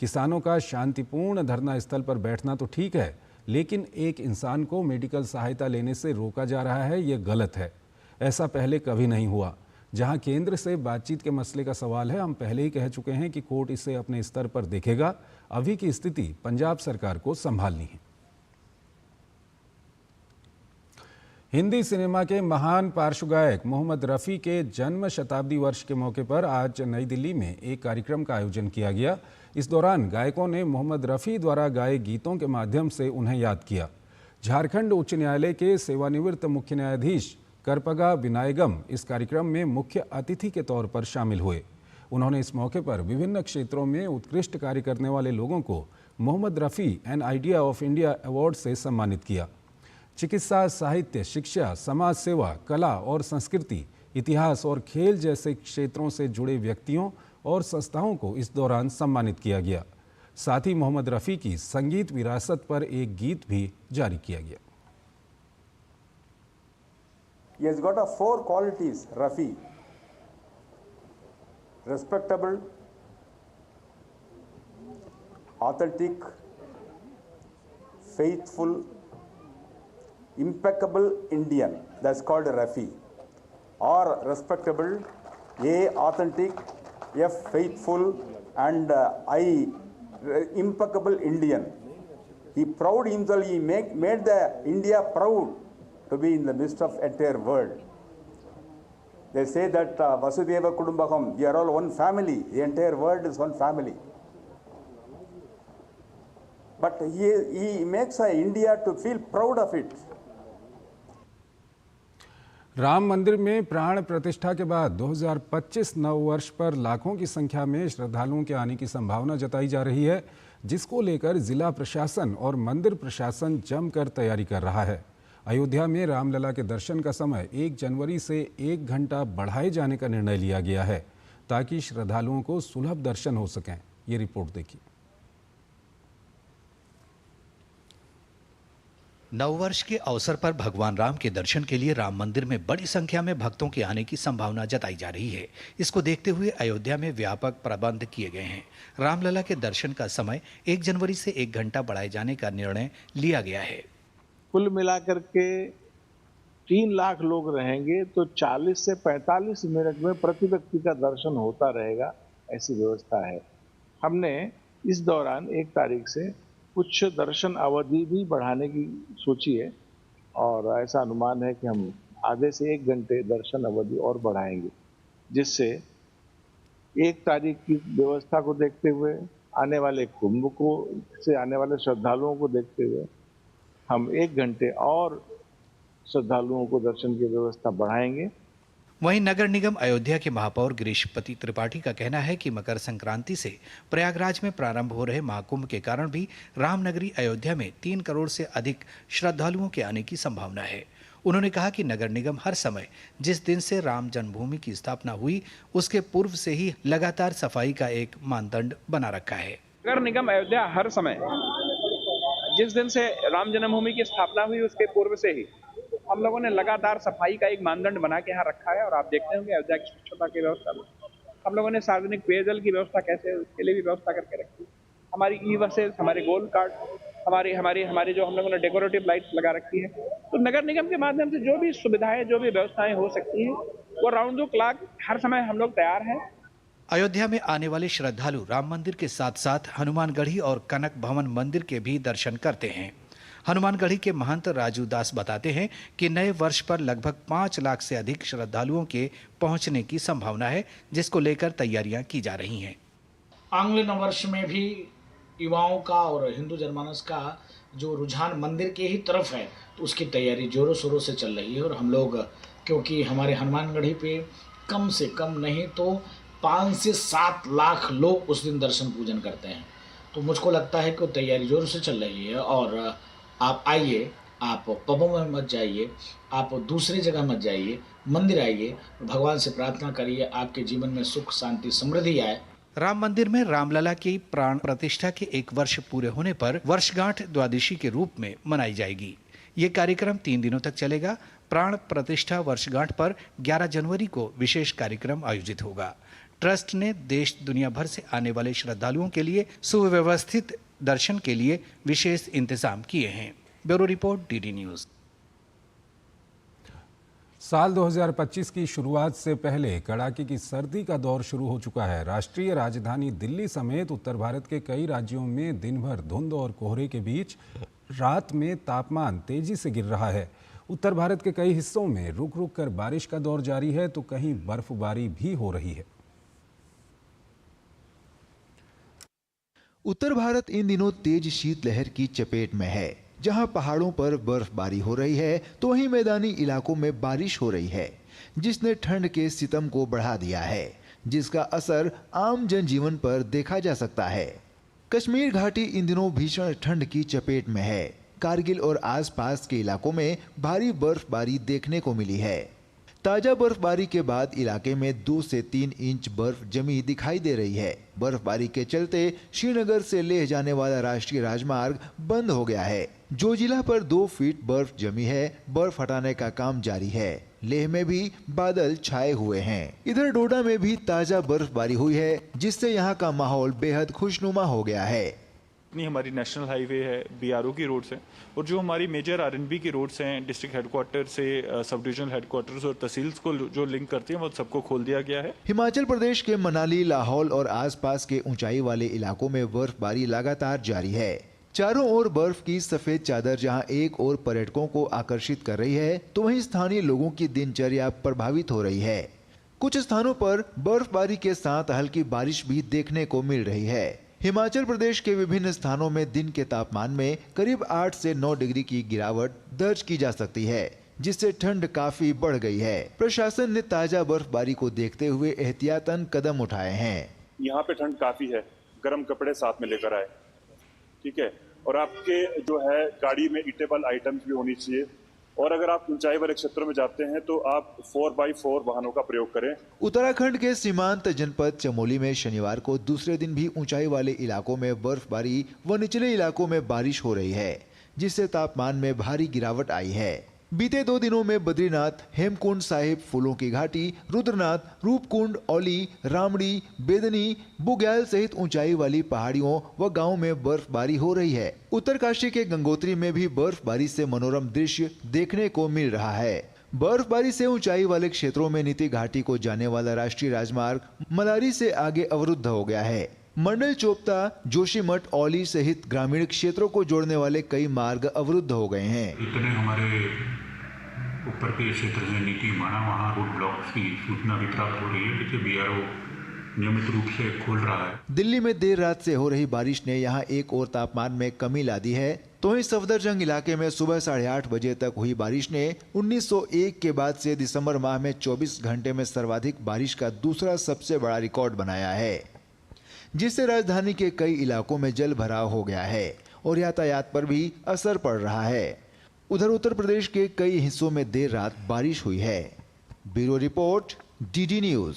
किसानों का शांतिपूर्ण धरना स्थल पर बैठना तो ठीक है, लेकिन एक इंसान को मेडिकल सहायता लेने से रोका जा रहा है, ये गलत है। ऐसा पहले कभी नहीं हुआ। जहां केंद्र से बातचीत के मसले का सवाल है, हम पहले ही कह चुके हैं कि कोर्ट इसे अपने स्तर पर देखेगा। अभी की स्थिति पंजाब सरकार को संभालनी है। हिंदी सिनेमा के महान पार्श्व गायक मोहम्मद रफ़ी के जन्म शताब्दी वर्ष के मौके पर आज नई दिल्ली में एक कार्यक्रम का आयोजन किया गया। इस दौरान गायकों ने मोहम्मद रफ़ी द्वारा गाए गीतों के माध्यम से उन्हें याद किया। झारखंड उच्च न्यायालय के सेवानिवृत्त मुख्य न्यायाधीश करपगा विनायगम इस कार्यक्रम में मुख्य अतिथि के तौर पर शामिल हुए। उन्होंने इस मौके पर विभिन्न क्षेत्रों में उत्कृष्ट कार्य करने वाले लोगों को Mohammad Rafi an idea of India award से सम्मानित किया। चिकित्सा, साहित्य, शिक्षा, समाज सेवा, कला और संस्कृति, इतिहास और खेल जैसे क्षेत्रों से जुड़े व्यक्तियों और संस्थाओं को इस दौरान सम्मानित किया गया। साथ ही मोहम्मद रफ़ी की संगीत विरासत पर एक गीत भी जारी किया गया। He has got 4 qualities, Rafi: respectable, authentic, faithful, impeccable Indian. That's called Rafi. Or respectable, A, authentic, F, faithful, and I, impeccable Indian. He proud himself, he made the India proud to be in the midst of entire world. They say that Vasudeva Kudumbakam, we are all one family. The entire world is one family. But he makes India to feel proud of it. Ram मंदिर में प्राण प्रतिष्ठा के बाद 2025 नव वर्ष पर लाखों की संख्या में श्रद्धालुओं के आने की संभावना जताई जा रही है, जिसको लेकर जिला प्रशासन और मंदिर प्रशासन जमकर तैयारी कर रहा है। अयोध्या में रामलला के दर्शन का समय 1 जनवरी से 1 घंटा बढ़ाए जाने का निर्णय लिया गया है, ताकि श्रद्धालुओं को सुलभ दर्शन हो सकें। ये रिपोर्ट देखिए। नववर्ष के अवसर पर भगवान राम के दर्शन के लिए राम मंदिर में बड़ी संख्या में भक्तों के आने की संभावना जताई जा रही है। इसको देखते हुए अयोध्या में व्यापक प्रबंध किए गए हैं। रामलला के दर्शन का समय 1 जनवरी से 1 घंटा बढ़ाए जाने का निर्णय लिया गया है। कुल मिलाकर के 3 लाख लोग रहेंगे तो 40 से 45 मिनट में प्रति व्यक्ति का दर्शन होता रहेगा, ऐसी व्यवस्था है। हमने इस दौरान 1 तारीख से कुछ दर्शन अवधि भी बढ़ाने की सोची है और ऐसा अनुमान है कि हम आधे से 1 घंटे दर्शन अवधि और बढ़ाएंगे, जिससे 1 तारीख की व्यवस्था को देखते हुए, आने वाले कुंभ को से आने वाले श्रद्धालुओं को देखते हुए हम 1 घंटे और श्रद्धालुओं को दर्शन की व्यवस्था बढ़ाएंगे। वहीं नगर निगम अयोध्या के महापौर गिरीशपति त्रिपाठी का कहना है कि मकर संक्रांति से प्रयागराज में प्रारंभ हो रहे महाकुंभ के कारण भी रामनगरी अयोध्या में 3 करोड़ से अधिक श्रद्धालुओं के आने की संभावना है। उन्होंने कहा कि नगर निगम हर समय जिस दिन से राम जन्मभूमि की स्थापना हुई उसके पूर्व से ही लगातार सफाई का एक मानदंड बना रखा है। नगर निगम अयोध्या हर समय जिस दिन से राम जन्मभूमि की स्थापना हुई उसके पूर्व से ही हम लोगों ने लगातार सफाई का एक मानदंड बना के यहाँ रखा है। और आप देखते होंगे अयोध्या की स्वच्छता की व्यवस्था में हम लोगों ने सार्वजनिक पेयजल की व्यवस्था कैसे है उसके लिए भी व्यवस्था करके रखी। हमारी ई-बसेस, हमारे गोल्ड कार्ड, हमारे जो हम लोगों ने डेकोरेटिव लाइट्स लगा रखी है। तो नगर निगम के माध्यम से जो भी सुविधाएं, जो भी व्यवस्थाएं हो सकती हैं वो राउंड द क्लॉक हर समय हम लोग तैयार हैं। अयोध्या में आने वाले श्रद्धालु राम मंदिर के साथ साथ हनुमानगढ़ी और कनक भवन मंदिर के भी दर्शन करते हैं। हनुमानगढ़ी के महंत राजू दास बताते हैं कि नए वर्ष पर लगभग 5 लाख से अधिक श्रद्धालुओं के पहुंचने की संभावना है, जिसको लेकर तैयारियां की जा रही हैं। आंग्ल नववर्ष में भी युवाओं का और हिंदू जनमानस का जो रुझान मंदिर के ही तरफ है, तो उसकी तैयारी जोरों शोरों से चल रही है। और हम लोग, क्योंकि हमारे हनुमानगढ़ी पे कम से कम नहीं तो 5 से 7 लाख लोग उस दिन दर्शन पूजन करते हैं, तो मुझको लगता है कि तैयारी जोरों से चल रही है। और आप आइए, आप पबों में मत जाइए, आप दूसरी जगह मत जाइए, मंदिर आइए, भगवान से प्रार्थना करिए आपके जीवन में सुख शांति समृद्धि आए। राम मंदिर में रामलला की प्राण प्रतिष्ठा के 1 वर्ष पूरे होने पर वर्षगांठ द्वादशी के रूप में मनाई जाएगी। ये कार्यक्रम 3 दिनों तक चलेगा। प्राण प्रतिष्ठा वर्षगांठ पर 11 जनवरी को विशेष कार्यक्रम आयोजित होगा। ट्रस्ट ने देश दुनिया भर से आने वाले श्रद्धालुओं के लिए सुव्यवस्थित दर्शन के लिए विशेष इंतजाम किए हैं। Bureau report, DD news. साल 2025 की शुरुआत से पहले कड़ाके की सर्दी का दौर शुरू हो चुका है। राष्ट्रीय राजधानी दिल्ली समेत उत्तर भारत के कई राज्यों में दिन भर धुंध और कोहरे के बीच रात में तापमान तेजी से गिर रहा है। उत्तर भारत के कई हिस्सों में रुक रुक कर बारिश का दौर जारी है, तो कहीं बर्फबारी भी हो रही है। उत्तर भारत इन दिनों तेज शीतलहर की चपेट में है। जहां पहाड़ों पर बर्फबारी हो रही है, तो वहीं मैदानी इलाकों में बारिश हो रही है, जिसने ठंड के सितम को बढ़ा दिया है, जिसका असर आम जनजीवन पर देखा जा सकता है। कश्मीर घाटी इन दिनों भीषण ठंड की चपेट में है। कारगिल और आसपास के इलाकों में भारी बर्फबारी देखने को मिली है। ताजा बर्फबारी के बाद इलाके में 2 से 3 इंच बर्फ जमी दिखाई दे रही है। बर्फबारी के चलते श्रीनगर से लेह जाने वाला राष्ट्रीय राजमार्ग बंद हो गया है। जोजिला पर 2 फीट बर्फ जमी है। बर्फ हटाने का काम जारी है। लेह में भी बादल छाए हुए हैं। इधर डोडा में भी ताजा बर्फबारी हुई है, जिससे यहाँ का माहौल बेहद खुशनुमा हो गया है। हमारी नेशनल हाईवे है, बीआरओ की रोड्स हैं, और जो हमारी मेजर आरएनबी की रोड्स हैं, डिस्ट्रिक्ट हेडक्वार्टर से सब डिविजनल हेडक्वार्टर्स और तहसील्स को जो लिंक करती हैं, वो सबको खोल दिया गया है। हिमाचल प्रदेश के मनाली, लाहौल और आसपास के ऊंचाई वाले इलाकों में बर्फबारी लगातार जारी है। चारों ओर बर्फ की सफेद चादर जहां एक ओर पर्यटकों को आकर्षित कर रही है, तो वहीं स्थानीय लोगों की दिनचर्या प्रभावित हो रही है। कुछ स्थानों पर बर्फबारी के साथ हल्की बारिश भी देखने को मिल रही है। हिमाचल प्रदेश के विभिन्न स्थानों में दिन के तापमान में करीब 8 से 9 डिग्री की गिरावट दर्ज की जा सकती है, जिससे ठंड काफी बढ़ गई है। प्रशासन ने ताजा बर्फबारी को देखते हुए एहतियातन कदम उठाए हैं। यहाँ पे ठंड काफी है, गर्म कपड़े साथ में लेकर आए, ठीक है, और आपके जो है गाड़ी में ईटेबल आइटम्स भी होनी चाहिए। और अगर आप ऊंचाई वाले क्षेत्रों में जाते हैं तो आप 4x4 वाहनों का प्रयोग करें। उत्तराखंड के सीमांत जनपद चमोली में शनिवार को दूसरे दिन भी ऊंचाई वाले इलाकों में बर्फबारी व निचले इलाकों में बारिश हो रही है, जिससे तापमान में भारी गिरावट आई है। बीते 2 दिनों में बद्रीनाथ, हेमकुंड साहिब, फूलों की घाटी, रुद्रनाथ, रूपकुंड, औली, रामड़ी, बेदनी, बुग्याल सहित ऊंचाई वाली पहाड़ियों व गांवों में बर्फबारी हो रही है। उत्तरकाशी के गंगोत्री में भी बर्फबारी से मनोरम दृश्य देखने को मिल रहा है। बर्फबारी से ऊंचाई वाले क्षेत्रों में नीति घाटी को जाने वाला राष्ट्रीय राजमार्ग मलारी से आगे अवरुद्ध हो गया है। मंडल चोपता, जोशीमठ, औली सहित ग्रामीण क्षेत्रों को जोड़ने वाले कई मार्ग अवरुद्ध हो गए हैं। इतने हमारे ऊपर के क्षेत्र में नीति माना, वहाँ रोड ब्लॉक्स की सूचना भी प्राप्त हो रही है, जिसे बीआरओ नियमित रूप से खोल रहा है। दिल्ली में देर रात से हो रही बारिश ने यहाँ एक और तापमान में कमी ला दी है, तो वहीं सफदरजंग इलाके में सुबह 8:30 बजे तक हुई बारिश ने 1901 के बाद से दिसंबर माह में 24 घंटे में सर्वाधिक बारिश का दूसरा सबसे बड़ा रिकॉर्ड बनाया है, जिससे राजधानी के कई इलाकों में जल भराव हो गया है और यातायात पर भी असर पड़ रहा है। उधर उत्तर प्रदेश के कई हिस्सों में देर रात बारिश हुई है। Bureau report, DD news.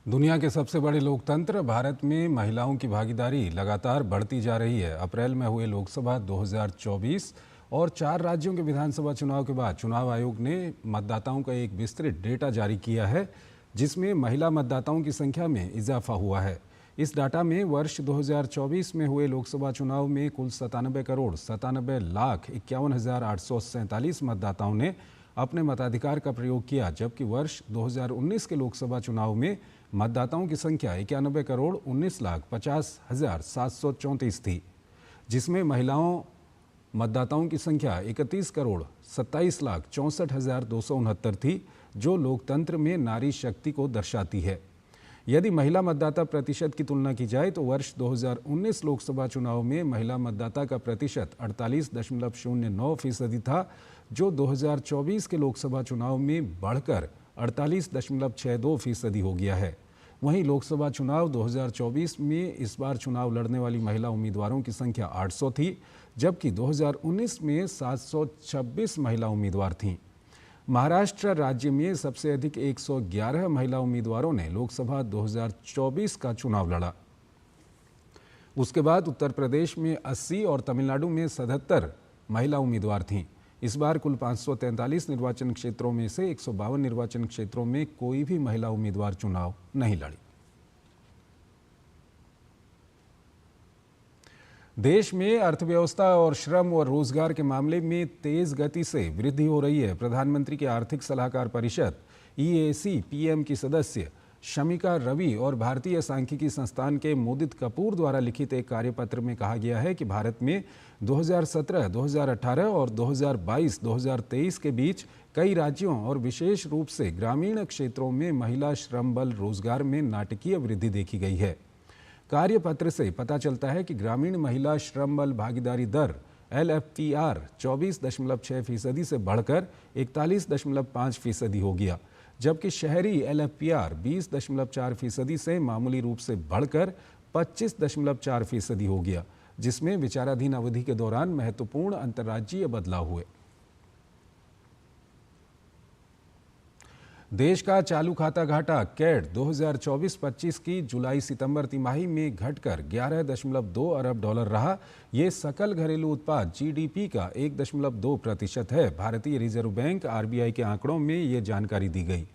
दुनिया के सबसे बड़े लोकतंत्र भारत में महिलाओं की भागीदारी लगातार बढ़ती जा रही है। अप्रैल में हुए लोकसभा 2024 और 4 राज्यों के विधानसभा चुनाव के बाद चुनाव आयोग ने मतदाताओं का एक विस्तृत डेटा जारी किया है, जिसमें महिला मतदाताओं की संख्या में इजाफा हुआ है। इस डाटा में वर्ष 2024 में हुए लोकसभा चुनाव में कुल 97,97,51,847 मतदाताओं ने अपने मताधिकार का प्रयोग किया, जबकि वर्ष 2019 के लोकसभा चुनाव में मतदाताओं की संख्या 91,19,50,734 थी। जिसमें महिलाओं मतदाताओं की संख्या 31,27,64,269 थी, जो लोकतंत्र में नारी शक्ति को दर्शाती है। यदि महिला मतदाता प्रतिशत की तुलना की जाए तो वर्ष 2019 लोकसभा चुनाव में महिला मतदाता का प्रतिशत 48.09% था, जो 2024 के लोकसभा चुनाव में बढ़कर 48.62% हो गया है। वहीं लोकसभा चुनाव 2024 में इस बार चुनाव लड़ने वाली महिला उम्मीदवारों की संख्या 800 थी, जबकि 2019 में 726 महिला उम्मीदवार थीं। महाराष्ट्र राज्य में सबसे अधिक 111 महिला उम्मीदवारों ने लोकसभा 2024 का चुनाव लड़ा। उसके बाद उत्तर प्रदेश में 80 और तमिलनाडु में 77 महिला उम्मीदवार थीं। इस बार कुल 543 निर्वाचन क्षेत्रों में से 152 निर्वाचन क्षेत्रों में कोई भी महिला उम्मीदवार चुनाव नहीं लड़ी। देश में अर्थव्यवस्था और श्रम और रोजगार के मामले में तेज गति से वृद्धि हो रही है। प्रधानमंत्री के आर्थिक सलाहकार परिषद EAC PM की सदस्य शमिका रवि और भारतीय सांख्यिकी संस्थान के मोदित कपूर द्वारा लिखित एक कार्यपत्र में कहा गया है कि भारत में 2017, 2018 और 2022-2023 के बीच कई राज्यों और विशेष रूप से ग्रामीण क्षेत्रों में महिला श्रम बल रोजगार में नाटकीय वृद्धि देखी गई है। कार्यपत्र से पता चलता है कि ग्रामीण महिला श्रम बल भागीदारी दर LFPR 24.6% से बढ़कर 41.5% हो गया, जबकि शहरी LFPR 20.4% से मामूली रूप से बढ़कर 25.4% हो गया, जिसमें विचाराधीन अवधि के दौरान महत्वपूर्ण अंतर्राज्यीय बदलाव हुए। देश का चालू खाता घाटा कैड 2024-25 की जुलाई-सितंबर तिमाही में घटकर 11.2 अरब डॉलर रहा। ये सकल घरेलू उत्पाद GDP का 1.2% है। भारतीय रिजर्व बैंक RBI के आंकड़ों में ये जानकारी दी गई।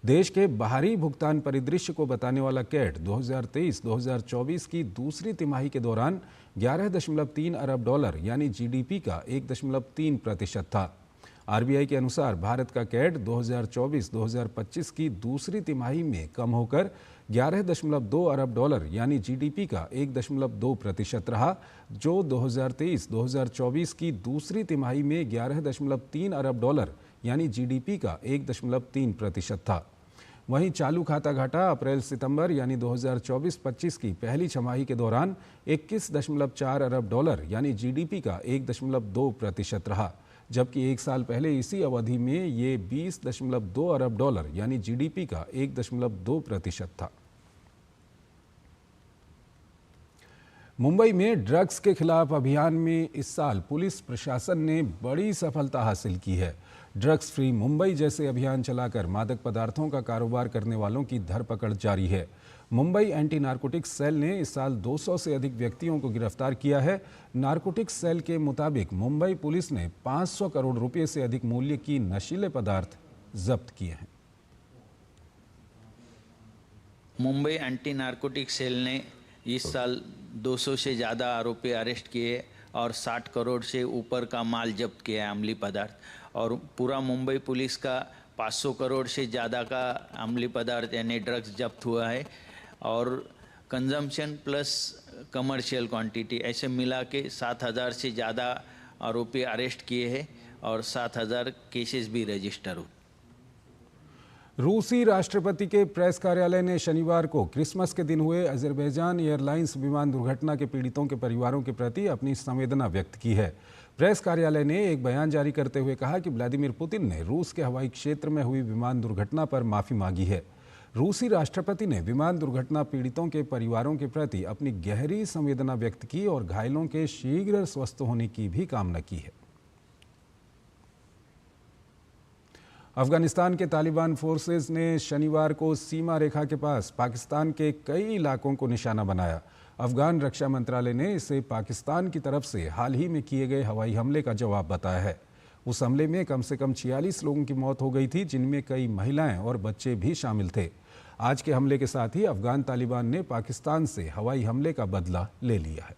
देश के बाहरी भुगतान परिदृश्य को बताने वाला कैड 2023-2024 की दूसरी तिमाही के दौरान 11.3 अरब डॉलर यानी GDP का 1.3% था। RBI के अनुसार भारत का कैड 2024-2025 की दूसरी तिमाही में कम होकर 11.2 अरब डॉलर यानी GDP का 1.2% रहा, जो 2023-2024 की दूसरी तिमाही में 11.3 अरब डॉलर यानी GDP का 1.3% था। वहीं चालू खाता घाटा अप्रैल-सितंबर यानी 2024-25 की पहली छमाही के दौरान 21.4 अरब डॉलर यानी GDP का 1.2% रहा, जबकि एक साल पहले इसी अवधि में ये 20.2 अरब डॉलर यानी GDP का 1.2% था। मुंबई में ड्रग्स के खिलाफ अभियान में इस साल पुलिस प्रशासन ने बड़ी सफलता हासिल की है। ड्रग्स फ्री मुंबई जैसे अभियान चलाकर मादक पदार्थों का कारोबार करने वालों की धरपकड़ जारी है। मुंबई एंटी नारकोटिक्स सेल ने इस साल 200 से अधिक व्यक्तियों को गिरफ्तार किया है। नारकोटिक्स सेल के मुताबिक मुंबई पुलिस ने 500 करोड़ रुपए से अधिक मूल्य की नशीले पदार्थ जब्त किए हैं। मुंबई एंटी नारकोटिक्स सेल ने इस साल 200 से ज़्यादा आरोपी अरेस्ट किए और 60 करोड़ से ऊपर का माल जब्त किया है, अम्लीय पदार्थ। और पूरा मुंबई पुलिस का 500 करोड़ से ज़्यादा का अम्लीय पदार्थ यानी ड्रग्स जब्त हुआ है और कंजम्पशन प्लस कमर्शियल क्वांटिटी ऐसे मिला के 7,000 से ज़्यादा आरोपी अरेस्ट किए हैं और 7,000 केसेस भी रजिस्टर हुए। रूसी राष्ट्रपति के प्रेस कार्यालय ने शनिवार को क्रिसमस के दिन हुए अजरबैजान एयरलाइंस विमान दुर्घटना के पीड़ितों के परिवारों के प्रति अपनी संवेदना व्यक्त की है। प्रेस कार्यालय ने एक बयान जारी करते हुए कहा कि व्लादिमीर पुतिन ने रूस के हवाई क्षेत्र में हुई विमान दुर्घटना पर माफी मांगी है। रूसी राष्ट्रपति ने विमान दुर्घटना पीड़ितों के परिवारों के प्रति अपनी गहरी संवेदना व्यक्त की और घायलों के शीघ्र स्वस्थ होने की भी कामना की है। अफगानिस्तान के तालिबान फोर्सेस ने शनिवार को सीमा रेखा के पास पाकिस्तान के कई इलाकों को निशाना बनाया। अफगान रक्षा मंत्रालय ने इसे पाकिस्तान की तरफ से हाल ही में किए गए हवाई हमले का जवाब बताया है। उस हमले में कम से कम 46 लोगों की मौत हो गई थी, जिनमें कई महिलाएं और बच्चे भी शामिल थे। आज के हमले के साथ ही अफगान तालिबान ने पाकिस्तान से हवाई हमले का बदला ले लिया है।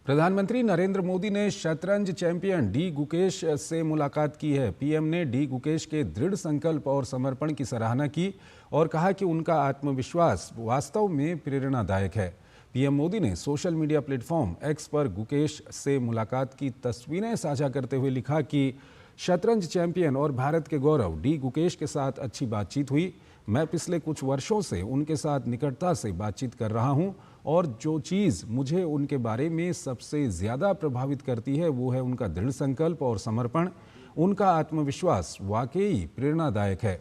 प्रधानमंत्री नरेंद्र मोदी ने शतरंज चैंपियन डी गुकेश से मुलाकात की है। पीएम ने डी गुकेश के दृढ़ संकल्प और समर्पण की सराहना की और कहा कि उनका आत्मविश्वास वास्तव में प्रेरणादायक है। पीएम मोदी ने सोशल मीडिया प्लेटफॉर्म एक्स पर गुकेश से मुलाकात की तस्वीरें साझा करते हुए लिखा कि शतरंज चैंपियन और भारत के गौरव डी गुकेश के साथ अच्छी बातचीत हुई। मैं पिछले कुछ वर्षों से उनके साथ निकटता से बातचीत कर रहा हूं और जो चीज़ मुझे उनके बारे में सबसे ज़्यादा प्रभावित करती है वो है उनका दृढ़ संकल्प और समर्पण। उनका आत्मविश्वास वाकई प्रेरणादायक है।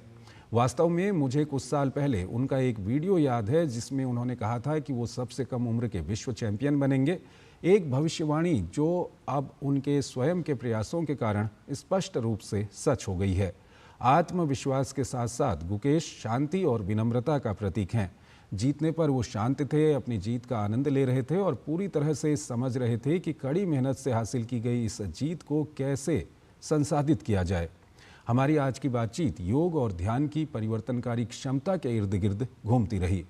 वास्तव में मुझे कुछ साल पहले उनका एक वीडियो याद है जिसमें उन्होंने कहा था कि वो सबसे कम उम्र के विश्व चैंपियन बनेंगे, एक भविष्यवाणी जो अब उनके स्वयं के प्रयासों के कारण स्पष्ट रूप से सच हो गई है। आत्मविश्वास के साथ साथ गुकेश शांति और विनम्रता का प्रतीक हैं। जीतने पर वो शांत थे, अपनी जीत का आनंद ले रहे थे और पूरी तरह से समझ रहे थे कि कड़ी मेहनत से हासिल की गई इस जीत को कैसे संसाधित किया जाए। हमारी आज की बातचीत योग और ध्यान की परिवर्तनकारी क्षमता के इर्द गिर्द घूमती रही।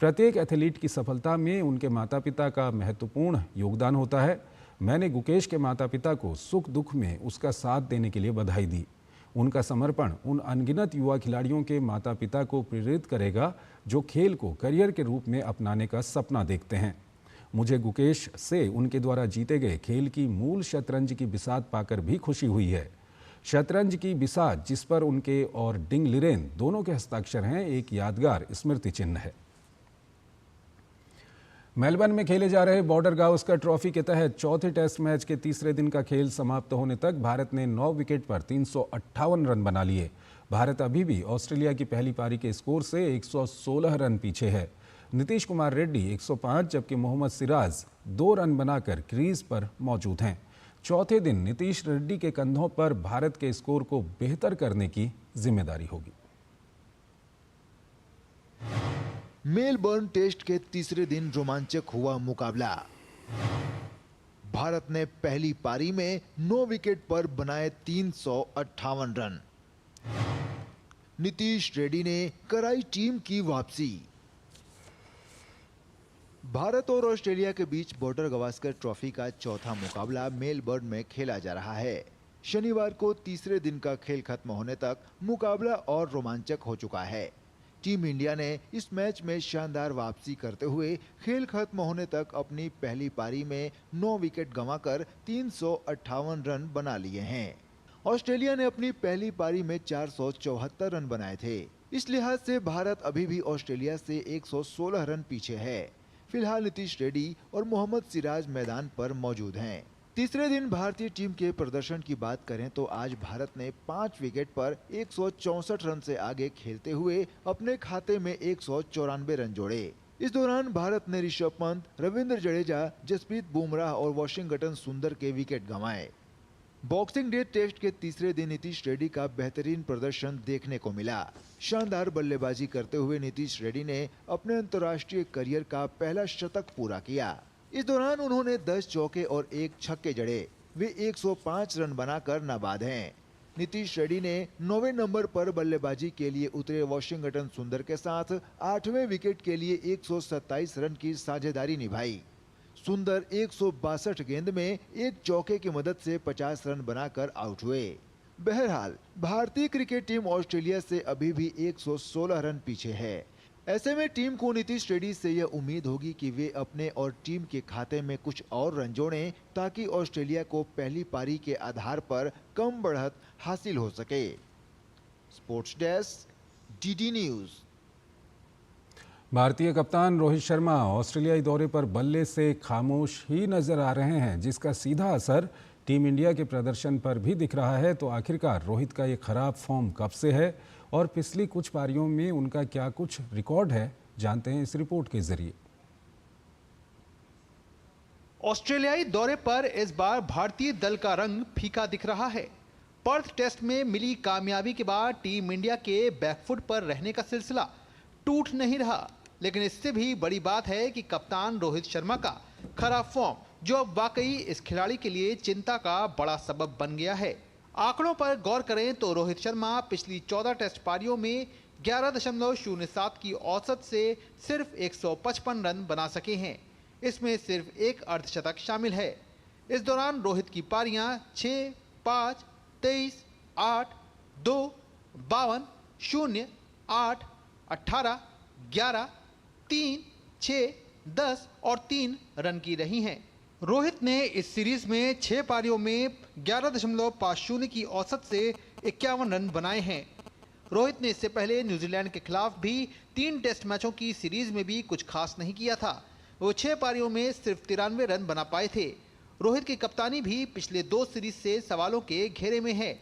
प्रत्येक एथलीट की सफलता में उनके माता पिता का महत्वपूर्ण योगदान होता है। मैंने गुकेश के माता पिता को सुख दुख में उसका साथ देने के लिए बधाई दी। उनका समर्पण उन अनगिनत युवा खिलाड़ियों के माता पिता को प्रेरित करेगा जो खेल को करियर के रूप में अपनाने का सपना देखते हैं। मुझे गुकेश से उनके द्वारा जीते गए खेल की मूल शतरंज की बिसात पाकर भी खुशी हुई है। शतरंज की बिसात जिस पर उनके और डिंग लिरेन दोनों के हस्ताक्षर हैं, एक यादगार स्मृति चिन्ह है। मेलबर्न में खेले जा रहे बॉर्डर गावस्कर ट्रॉफी के तहत चौथे टेस्ट मैच के तीसरे दिन का खेल समाप्त होने तक भारत ने 9 विकेट पर 358 रन बना लिए। भारत अभी भी ऑस्ट्रेलिया की पहली पारी के स्कोर से 116 रन पीछे है। नीतीश कुमार रेड्डी 105 जबकि मोहम्मद सिराज 2 रन बनाकर क्रीज पर मौजूद हैं। चौथे दिन नीतीश रेड्डी के कंधों पर भारत के स्कोर को बेहतर करने की जिम्मेदारी होगी। मेलबर्न टेस्ट के तीसरे दिन रोमांचक हुआ मुकाबला। भारत ने पहली पारी में 9 विकेट पर बनाए 358 रन। नीतीश रेड्डी ने कराई टीम की वापसी। भारत और ऑस्ट्रेलिया के बीच बॉर्डर गावस्कर ट्रॉफी का चौथा मुकाबला मेलबर्न में खेला जा रहा है। शनिवार को तीसरे दिन का खेल खत्म होने तक मुकाबला और रोमांचक हो चुका है। टीम इंडिया ने इस मैच में शानदार वापसी करते हुए खेल खत्म होने तक अपनी पहली पारी में 9 विकेट गंवाकर 358 रन बना लिए हैं। ऑस्ट्रेलिया ने अपनी पहली पारी में 474 रन बनाए थे। इस लिहाज से भारत अभी भी ऑस्ट्रेलिया से 116 रन पीछे है। फिलहाल नीतीश रेड्डी और मोहम्मद सिराज मैदान पर मौजूद हैं। तीसरे दिन भारतीय टीम के प्रदर्शन की बात करें तो आज भारत ने 5 विकेट पर 164 रन से आगे खेलते हुए अपने खाते में 194 रन जोड़े। इस दौरान भारत ने ऋषभ पंत, रविंद्र जडेजा, जसप्रीत बुमराह और वाशिंगटन सुंदर के विकेट गंवाए। बॉक्सिंग डे टेस्ट के तीसरे दिन नीतीश रेड्डी का बेहतरीन प्रदर्शन देखने को मिला। शानदार बल्लेबाजी करते हुए नीतीश रेड्डी ने अपने अंतर्राष्ट्रीय करियर का पहला शतक पूरा किया। इस दौरान उन्होंने 10 चौके और 1 छक्के जड़े। वे 105 रन बनाकर नाबाद हैं। नीतीश रेड्डी ने 9वें नंबर पर बल्लेबाजी के लिए उतरे वाशिंगटन सुंदर के साथ 8वें विकेट के लिए 127 रन की साझेदारी निभाई। सुंदर 162 गेंद में 1 चौके की मदद से 50 रन बनाकर आउट हुए। बहरहाल भारतीय क्रिकेट टीम ऑस्ट्रेलिया से अभी भी 116 रन पीछे है। ऐसे में टीम को नीतीश रेड्डी से यह उम्मीद होगी कि वे अपने और टीम के खाते में कुछ और रन जोड़ें ताकि ऑस्ट्रेलिया को पहली पारी के आधार पर कम बढ़त हासिल हो सके। Sports desk, DD news. भारतीय कप्तान रोहित शर्मा ऑस्ट्रेलियाई दौरे पर बल्ले से खामोश ही नजर आ रहे हैं, जिसका सीधा असर टीम इंडिया के प्रदर्शन पर भी दिख रहा है। तो आखिरकार रोहित का ये खराब फॉर्म कब से है और पिछली कुछ पारियों में उनका क्या कुछ रिकॉर्ड है, जानते हैं इस रिपोर्ट के जरिए। ऑस्ट्रेलियाई दौरे पर इस बार भारतीय दल का रंग फीका दिख रहा है। पर्थ टेस्ट में मिली कामयाबी के बाद टीम इंडिया के बैकफुट पर रहने का सिलसिला टूट नहीं रहा, लेकिन इससे भी बड़ी बात है कि कप्तान रोहित शर्मा का खराब फॉर्म, जो अब वाकई इस खिलाड़ी के लिए चिंता का बड़ा सबब बन गया है। आंकड़ों पर गौर करें तो रोहित शर्मा पिछली 14 टेस्ट पारियों में 11.07 की औसत से सिर्फ 155 रन बना सके हैं। इसमें सिर्फ एक अर्धशतक शामिल है। इस दौरान रोहित की पारियां 6, 5, 23, 8, 2, 52, 0, 8, 18, 11, 3, 6, 10 और 3 रन की रही हैं। रोहित ने इस सीरीज में 6 पारियों में 11.50 की औसत से 51 रन बनाए हैं। रोहित ने इससे पहले न्यूजीलैंड के खिलाफ भी 3 टेस्ट मैचों की सीरीज में भी कुछ खास नहीं किया था। वो 6 पारियों में सिर्फ 93 रन बना पाए थे। रोहित की कप्तानी भी पिछले 2 सीरीज से सवालों के घेरे में है।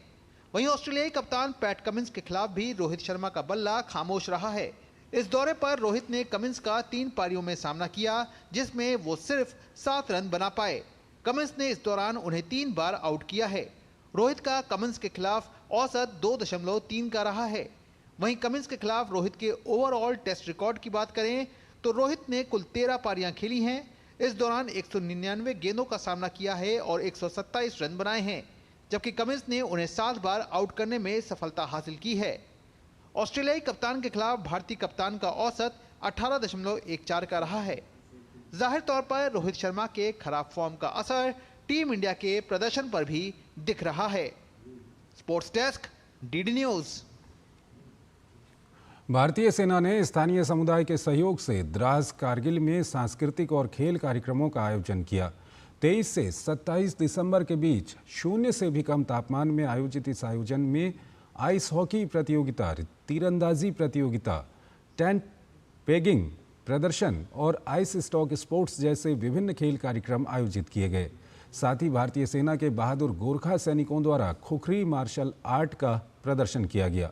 वहीं ऑस्ट्रेलियाई कप्तान पैट कमिंस के खिलाफ भी रोहित शर्मा का बल्ला खामोश रहा है। इस दौरे पर रोहित ने कमिंस का 3 पारियों में सामना किया, जिसमें वो सिर्फ 7 रन बना पाए। कमिंस ने इस दौरान उन्हें 3 बार आउट किया है। रोहित का कमिंस के खिलाफ औसत 2.3 का रहा है। वहीं कमिंस के खिलाफ रोहित के ओवरऑल टेस्ट रिकॉर्ड की बात करें तो रोहित ने कुल 13 पारियां खेली हैं। इस दौरान 199 गेंदों का सामना किया है और 127 रन बनाए हैं, जबकि कमिंस ने उन्हें 7 बार आउट करने में सफलता हासिल की है। ऑस्ट्रेलियाई कप्तान के खिलाफ भारतीय कप्तान का औसत 18.14 का रहा है। जाहिर तौर पर रोहित शर्मा के खराब फॉर्म का असर टीम इंडिया के प्रदर्शन पर भी दिख रहा है। Sports desk, DD news. भारतीय सेना ने स्थानीय समुदाय के सहयोग से द्रास कारगिल में सांस्कृतिक और खेल कार्यक्रमों का आयोजन किया। 23 से 27 दिसंबर के बीच 0 से भी कम तापमान में आयोजित इस आयोजन में आइस हॉकी प्रतियोगिता, तीरंदाजी प्रतियोगिता, टेंट पेगिंग प्रदर्शन और आइस स्टॉक स्पोर्ट्स जैसे विभिन्न खेल कार्यक्रम आयोजित किए गए। साथ ही भारतीय सेना के बहादुर गोरखा सैनिकों द्वारा खुखरी मार्शल आर्ट का प्रदर्शन किया गया।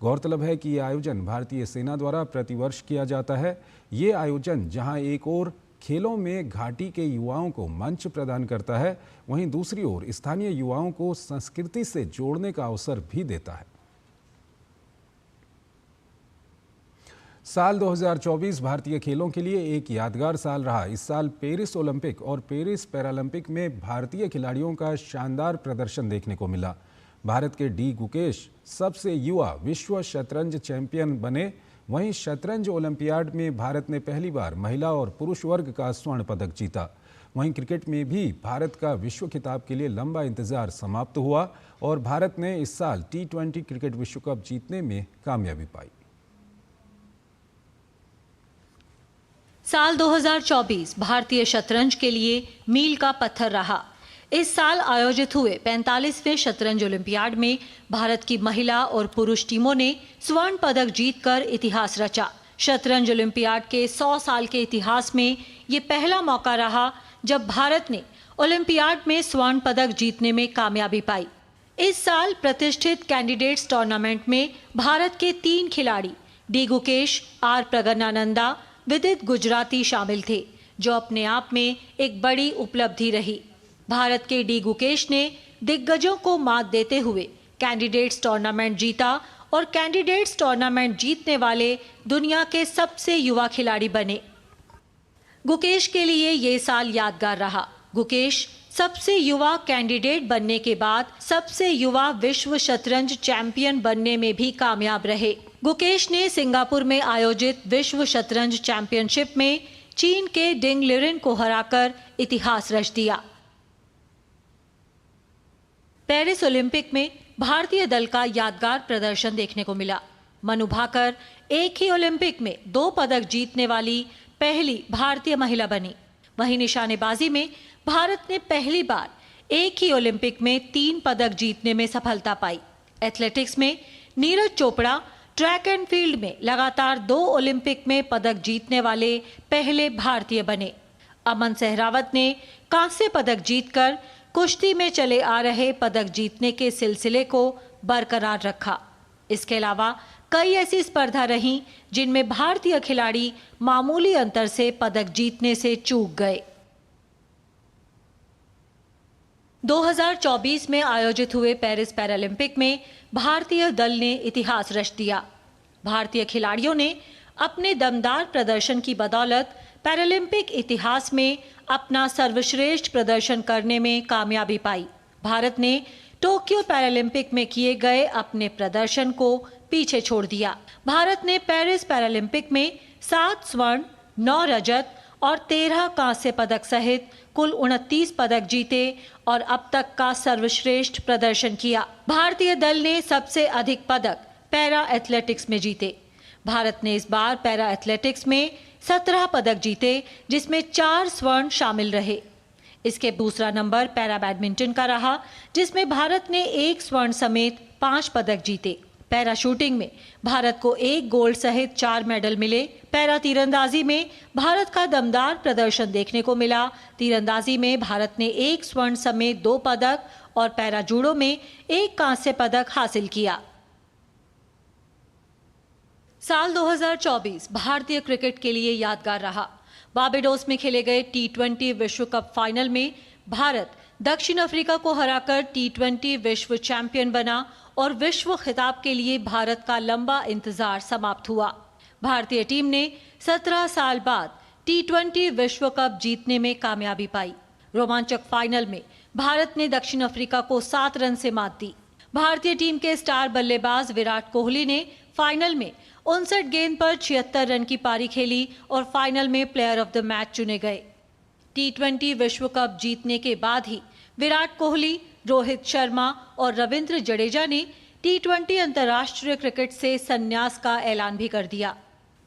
गौरतलब है कि ये आयोजन भारतीय सेना द्वारा प्रतिवर्ष किया जाता है। ये आयोजन जहां एक ओर खेलों में घाटी के युवाओं को मंच प्रदान करता है, वहीं दूसरी ओर स्थानीय युवाओं को संस्कृति से जोड़ने का अवसर भी देता है। साल 2024 भारतीय खेलों के लिए एक यादगार साल रहा। इस साल पेरिस ओलंपिक और पेरिस पैरालंपिक में भारतीय खिलाड़ियों का शानदार प्रदर्शन देखने को मिला। भारत के डी गुकेश सबसे युवा विश्व शतरंज चैंपियन बने। वहीं शतरंज ओलंपियाड में भारत ने पहली बार महिला और पुरुष वर्ग का स्वर्ण पदक जीता। वहीं क्रिकेट में भी भारत का विश्व खिताब के लिए लंबा इंतजार समाप्त हुआ और भारत ने इस साल T20 क्रिकेट विश्व कप जीतने में कामयाबी पाई। साल 2024 भारतीय शतरंज के लिए मील का पत्थर रहा। इस साल आयोजित हुए 45वें शतरंज ओलंपियाड में भारत की महिला और पुरुष टीमों ने स्वर्ण पदक जीतकर इतिहास रचा। शतरंज ओलंपियाड के 100 साल के इतिहास में ये पहला मौका रहा जब भारत ने ओलंपियाड में स्वर्ण पदक जीतने में कामयाबी पाई। इस साल प्रतिष्ठित कैंडिडेट्स टूर्नामेंट में भारत के 3 खिलाड़ी डी गुकेश, आर प्रगन्नानंदा, विदित गुजराती शामिल थे, जो अपने आप में एक बड़ी उपलब्धि रही। भारत के डी गुकेश ने दिग्गजों को मात देते हुए कैंडिडेट्स टूर्नामेंट जीता और कैंडिडेट्स टूर्नामेंट जीतने वाले दुनिया के सबसे युवा खिलाड़ी बने। गुकेश के लिए ये साल यादगार रहा। गुकेश सबसे युवा कैंडिडेट बनने के बाद सबसे युवा विश्व शतरंज चैंपियन बनने में भी कामयाब रहे। गुकेश ने सिंगापुर में आयोजित विश्व शतरंज चैंपियनशिप में चीन के डिंग लिरिन को हराकर इतिहास रच दिया। पेरिस ओलंपिक में भारतीय दल का यादगार प्रदर्शन देखने को मिला। मनु भाकर एक ही ओलंपिक में 2 पदक जीतने वाली पहली भारतीय महिला बनी। वहीं निशानेबाजी में भारत ने पहली बार एक ही ओलंपिक में 3 पदक जीतने में सफलता पाई। एथलेटिक्स में Neeraj Chopra track and field में लगातार 2 ओलंपिक में पदक जीतने वाले पहले भारतीय बने। अमन सहरावत ने कांस्य पदक जीतकर कुश्ती में चले आ रहे पदक जीतने के सिलसिले को बरकरार रखा। इसके अलावा कई ऐसी स्पर्धा रहीं जिनमें भारतीय खिलाड़ी मामूली अंतर से पदक जीतने से चूक गए। 2024 में आयोजित हुए पेरिस पैरालंपिक में भारतीय दल ने इतिहास रच दिया। भारतीय खिलाड़ियों ने अपने दमदार प्रदर्शन की बदौलत पैरालंपिक इतिहास में अपना सर्वश्रेष्ठ प्रदर्शन करने में कामयाबी पाई। भारत ने टोक्यो पैरालंपिक में किए गए अपने प्रदर्शन को पीछे छोड़ दिया। भारत ने पेरिस पैरालंपिक में 7 स्वर्ण, 9 रजत और 13 कांस्य पदक सहित कुल 29 पदक जीते और अब तक का सर्वश्रेष्ठ प्रदर्शन किया। भारतीय दल ने सबसे अधिक पदक पैरा एथलेटिक्स में जीते। भारत ने इस बार पैरा एथलेटिक्स में 17 पदक जीते, जिसमें 4 स्वर्ण शामिल रहे। इसके दूसरा नंबर पैरा बैडमिंटन का रहा, जिसमें भारत ने 1 स्वर्ण समेत 5 पदक जीते। पैरा शूटिंग में भारत को 1 गोल्ड सहित 4 मेडल मिले। पैरा तीरंदाजी में भारत का दमदार प्रदर्शन देखने को मिला। तीरंदाजी में भारत ने 1 स्वर्ण समेत 2 पदक और पैरा जूडो में 1 कांस्य पदक हासिल किया। साल 2024 भारतीय क्रिकेट के लिए यादगार रहा। बारबाडोस में खेले गए T20 विश्व कप फाइनल में भारत दक्षिण अफ्रीका को हराकर T20 विश्व चैंपियन बना और विश्व खिताब के लिए भारत का लंबा इंतजार समाप्त हुआ। भारतीय टीम ने 17 साल बाद T20 विश्व कप जीतने में कामयाबी पाई। रोमांचक फाइनल में भारत ने दक्षिण अफ्रीका को 7 रन से मात दी। भारतीय टीम के स्टार बल्लेबाज विराट कोहली ने फाइनल में 59 गेंद पर 76 रन की पारी खेली और फाइनल में प्लेयर ऑफ द मैच चुने गए। T20 विश्व कप जीतने के बाद ही विराट कोहली, रोहित शर्मा और रविंद्र जडेजा ने T20 अंतर्राष्ट्रीय क्रिकेट से संन्यास का ऐलान भी कर दिया।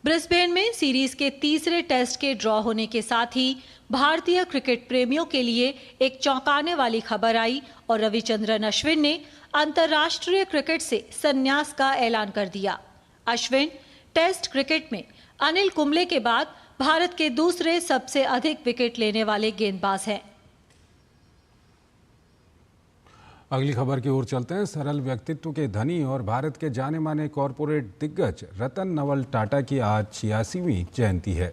ब्रिस्बेन में सीरीज के तीसरे टेस्ट के ड्रॉ होने के साथ ही भारतीय क्रिकेट प्रेमियों के लिए एक चौंकाने वाली खबर आई और रविचंद्रन अश्विन ने अंतर्राष्ट्रीय क्रिकेट से संन्यास का ऐलान कर दिया। अश्विन टेस्ट क्रिकेट में अनिल कुंबले के बाद भारत के दूसरे सबसे अधिक विकेट लेने वाले गेंदबाज हैं। अगली खबर की ओर चलते हैं। सरल व्यक्तित्व के धनी और भारत के जाने माने कॉरपोरेट दिग्गज रतन नवल टाटा की आज 86वीं जयंती है।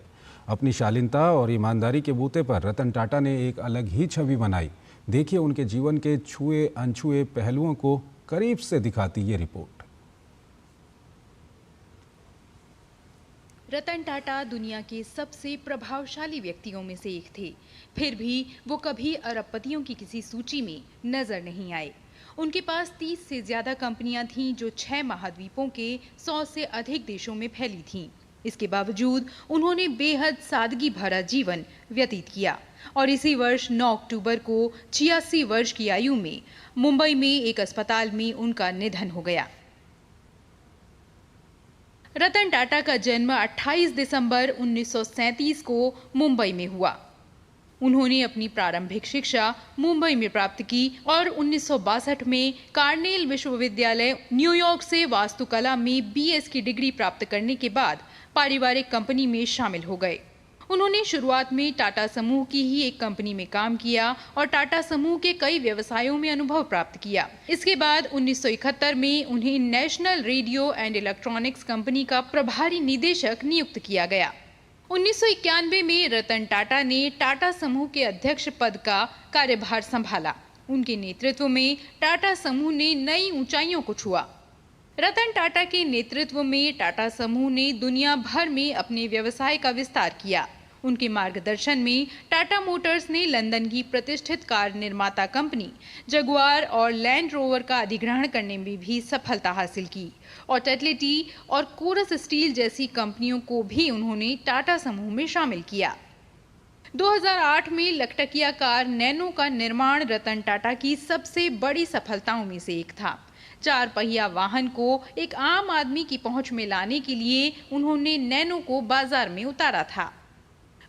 अपनी शालीनता और ईमानदारी के बूते पर रतन टाटा ने एक अलग ही छवि बनाई। देखिए उनके जीवन के छुए अनछुए पहलुओं को करीब से दिखाती ये रिपोर्ट। रतन टाटा दुनिया के सबसे प्रभावशाली व्यक्तियों में से एक थे। फिर भी वो कभी अरबपतियों की किसी सूची में नजर नहीं आए। उनके पास 30 से ज्यादा कंपनियां थीं जो 6 महाद्वीपों के 100 से अधिक देशों में फैली थीं। इसके बावजूद उन्होंने बेहद सादगी भरा जीवन व्यतीत किया और इसी वर्ष 9 अक्टूबर को 86 वर्ष की आयु में मुंबई में एक अस्पताल में उनका निधन हो गया। रतन टाटा का जन्म 28 दिसंबर 1937 को मुंबई में हुआ। उन्होंने अपनी प्रारंभिक शिक्षा मुंबई में प्राप्त की और 1962 में कार्नेल विश्वविद्यालय न्यूयॉर्क से वास्तुकला में BS की डिग्री प्राप्त करने के बाद पारिवारिक कंपनी में शामिल हो गए। उन्होंने शुरुआत में टाटा समूह की ही एक कंपनी में काम किया और टाटा समूह के कई व्यवसायों में अनुभव प्राप्त किया। इसके बाद 1971 में उन्हें national radio and electronics company का प्रभारी निदेशक नियुक्त किया गया। 1991 में रतन टाटा ने टाटा समूह के अध्यक्ष पद का कार्यभार संभाला। उनके नेतृत्व में टाटा समूह ने नई ऊंचाइयों को छुआ। रतन टाटा के नेतृत्व में टाटा समूह ने दुनिया भर में अपने व्यवसाय का विस्तार किया। उनके मार्गदर्शन में टाटा मोटर्स ने लंदन की प्रतिष्ठित कार निर्माता कंपनी जगुआर और लैंड रोवर का अधिग्रहण करने में भी सफलता हासिल की और टेटलिटी और कोरस स्टील जैसी कंपनियों को भी उन्होंने टाटा समूह में शामिल किया। 2008 में लखटकिया कार नैनो का निर्माण रतन टाटा की सबसे बड़ी सफलताओं में से एक था। 4 पहिया वाहन को एक आम आदमी की पहुंच में लाने के लिए उन्होंने नैनो को बाजार में उतारा था।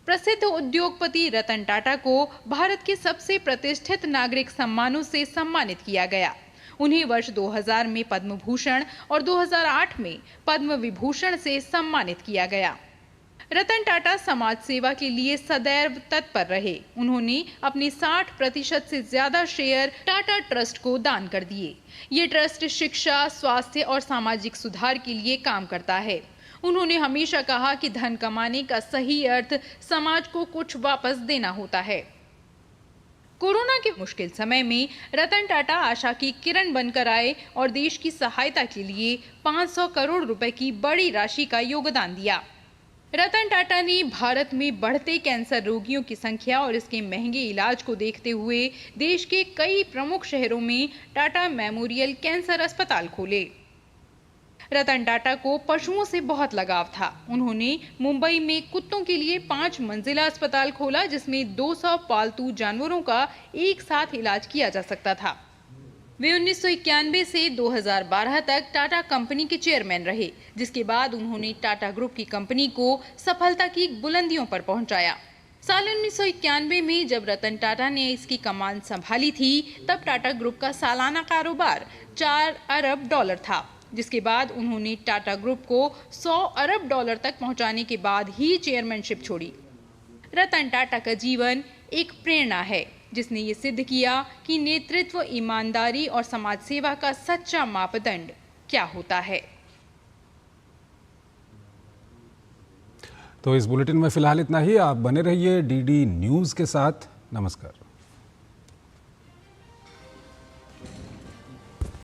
प्रसिद्ध उद्योगपति रतन टाटा को भारत के सबसे प्रतिष्ठित नागरिक सम्मानों से सम्मानित किया गया। उन्हें वर्ष 2000 में पद्म भूषण और 2008 में पद्म विभूषण से सम्मानित किया गया। रतन टाटा समाज सेवा के लिए सदैव तत्पर रहे। उन्होंने अपने 60% से ज्यादा शेयर टाटा ट्रस्ट को दान कर दिए। ये ट्रस्ट शिक्षा, स्वास्थ्य और सामाजिक सुधार के लिए काम करता है। उन्होंने हमेशा कहा कि धन कमाने का सही अर्थ समाज को कुछ वापस देना होता है। कोरोना के मुश्किल समय में रतन टाटा आशा की किरण बनकर आए और देश की सहायता के लिए 500 करोड़ रुपए की बड़ी राशि का योगदान दिया। रतन टाटा ने भारत में बढ़ते कैंसर रोगियों की संख्या और इसके महंगे इलाज को देखते हुए देश के कई प्रमुख शहरों में टाटा मेमोरियल कैंसर अस्पताल खोले। रतन टाटा को पशुओं से बहुत लगाव था। उन्होंने मुंबई में कुत्तों के लिए 5 मंजिला अस्पताल खोला, जिसमें 200 पालतू जानवरों का एक साथ इलाज किया जा सकता था। वे 1991 से 2012 तक टाटा कंपनी के चेयरमैन रहे, जिसके बाद उन्होंने टाटा ग्रुप की कंपनी को सफलता की बुलंदियों पर पहुंचाया। साल 1991 में जब रतन टाटा ने इसकी कमान संभाली थी, तब टाटा ग्रुप का सालाना कारोबार $4 अरब था, जिसके बाद उन्होंने टाटा ग्रुप को $100 अरब तक पहुंचाने के बाद ही चेयरमैनशिप छोड़ी। रतन टाटा का जीवन एक प्रेरणा है, जिसने ये सिद्ध किया कि नेतृत्व, ईमानदारी और समाज सेवा का सच्चा मापदंड क्या होता है। तो इस बुलेटिन में फिलहाल इतना ही। आप बने रहिए डीडी न्यूज़ के साथ। नमस्कार।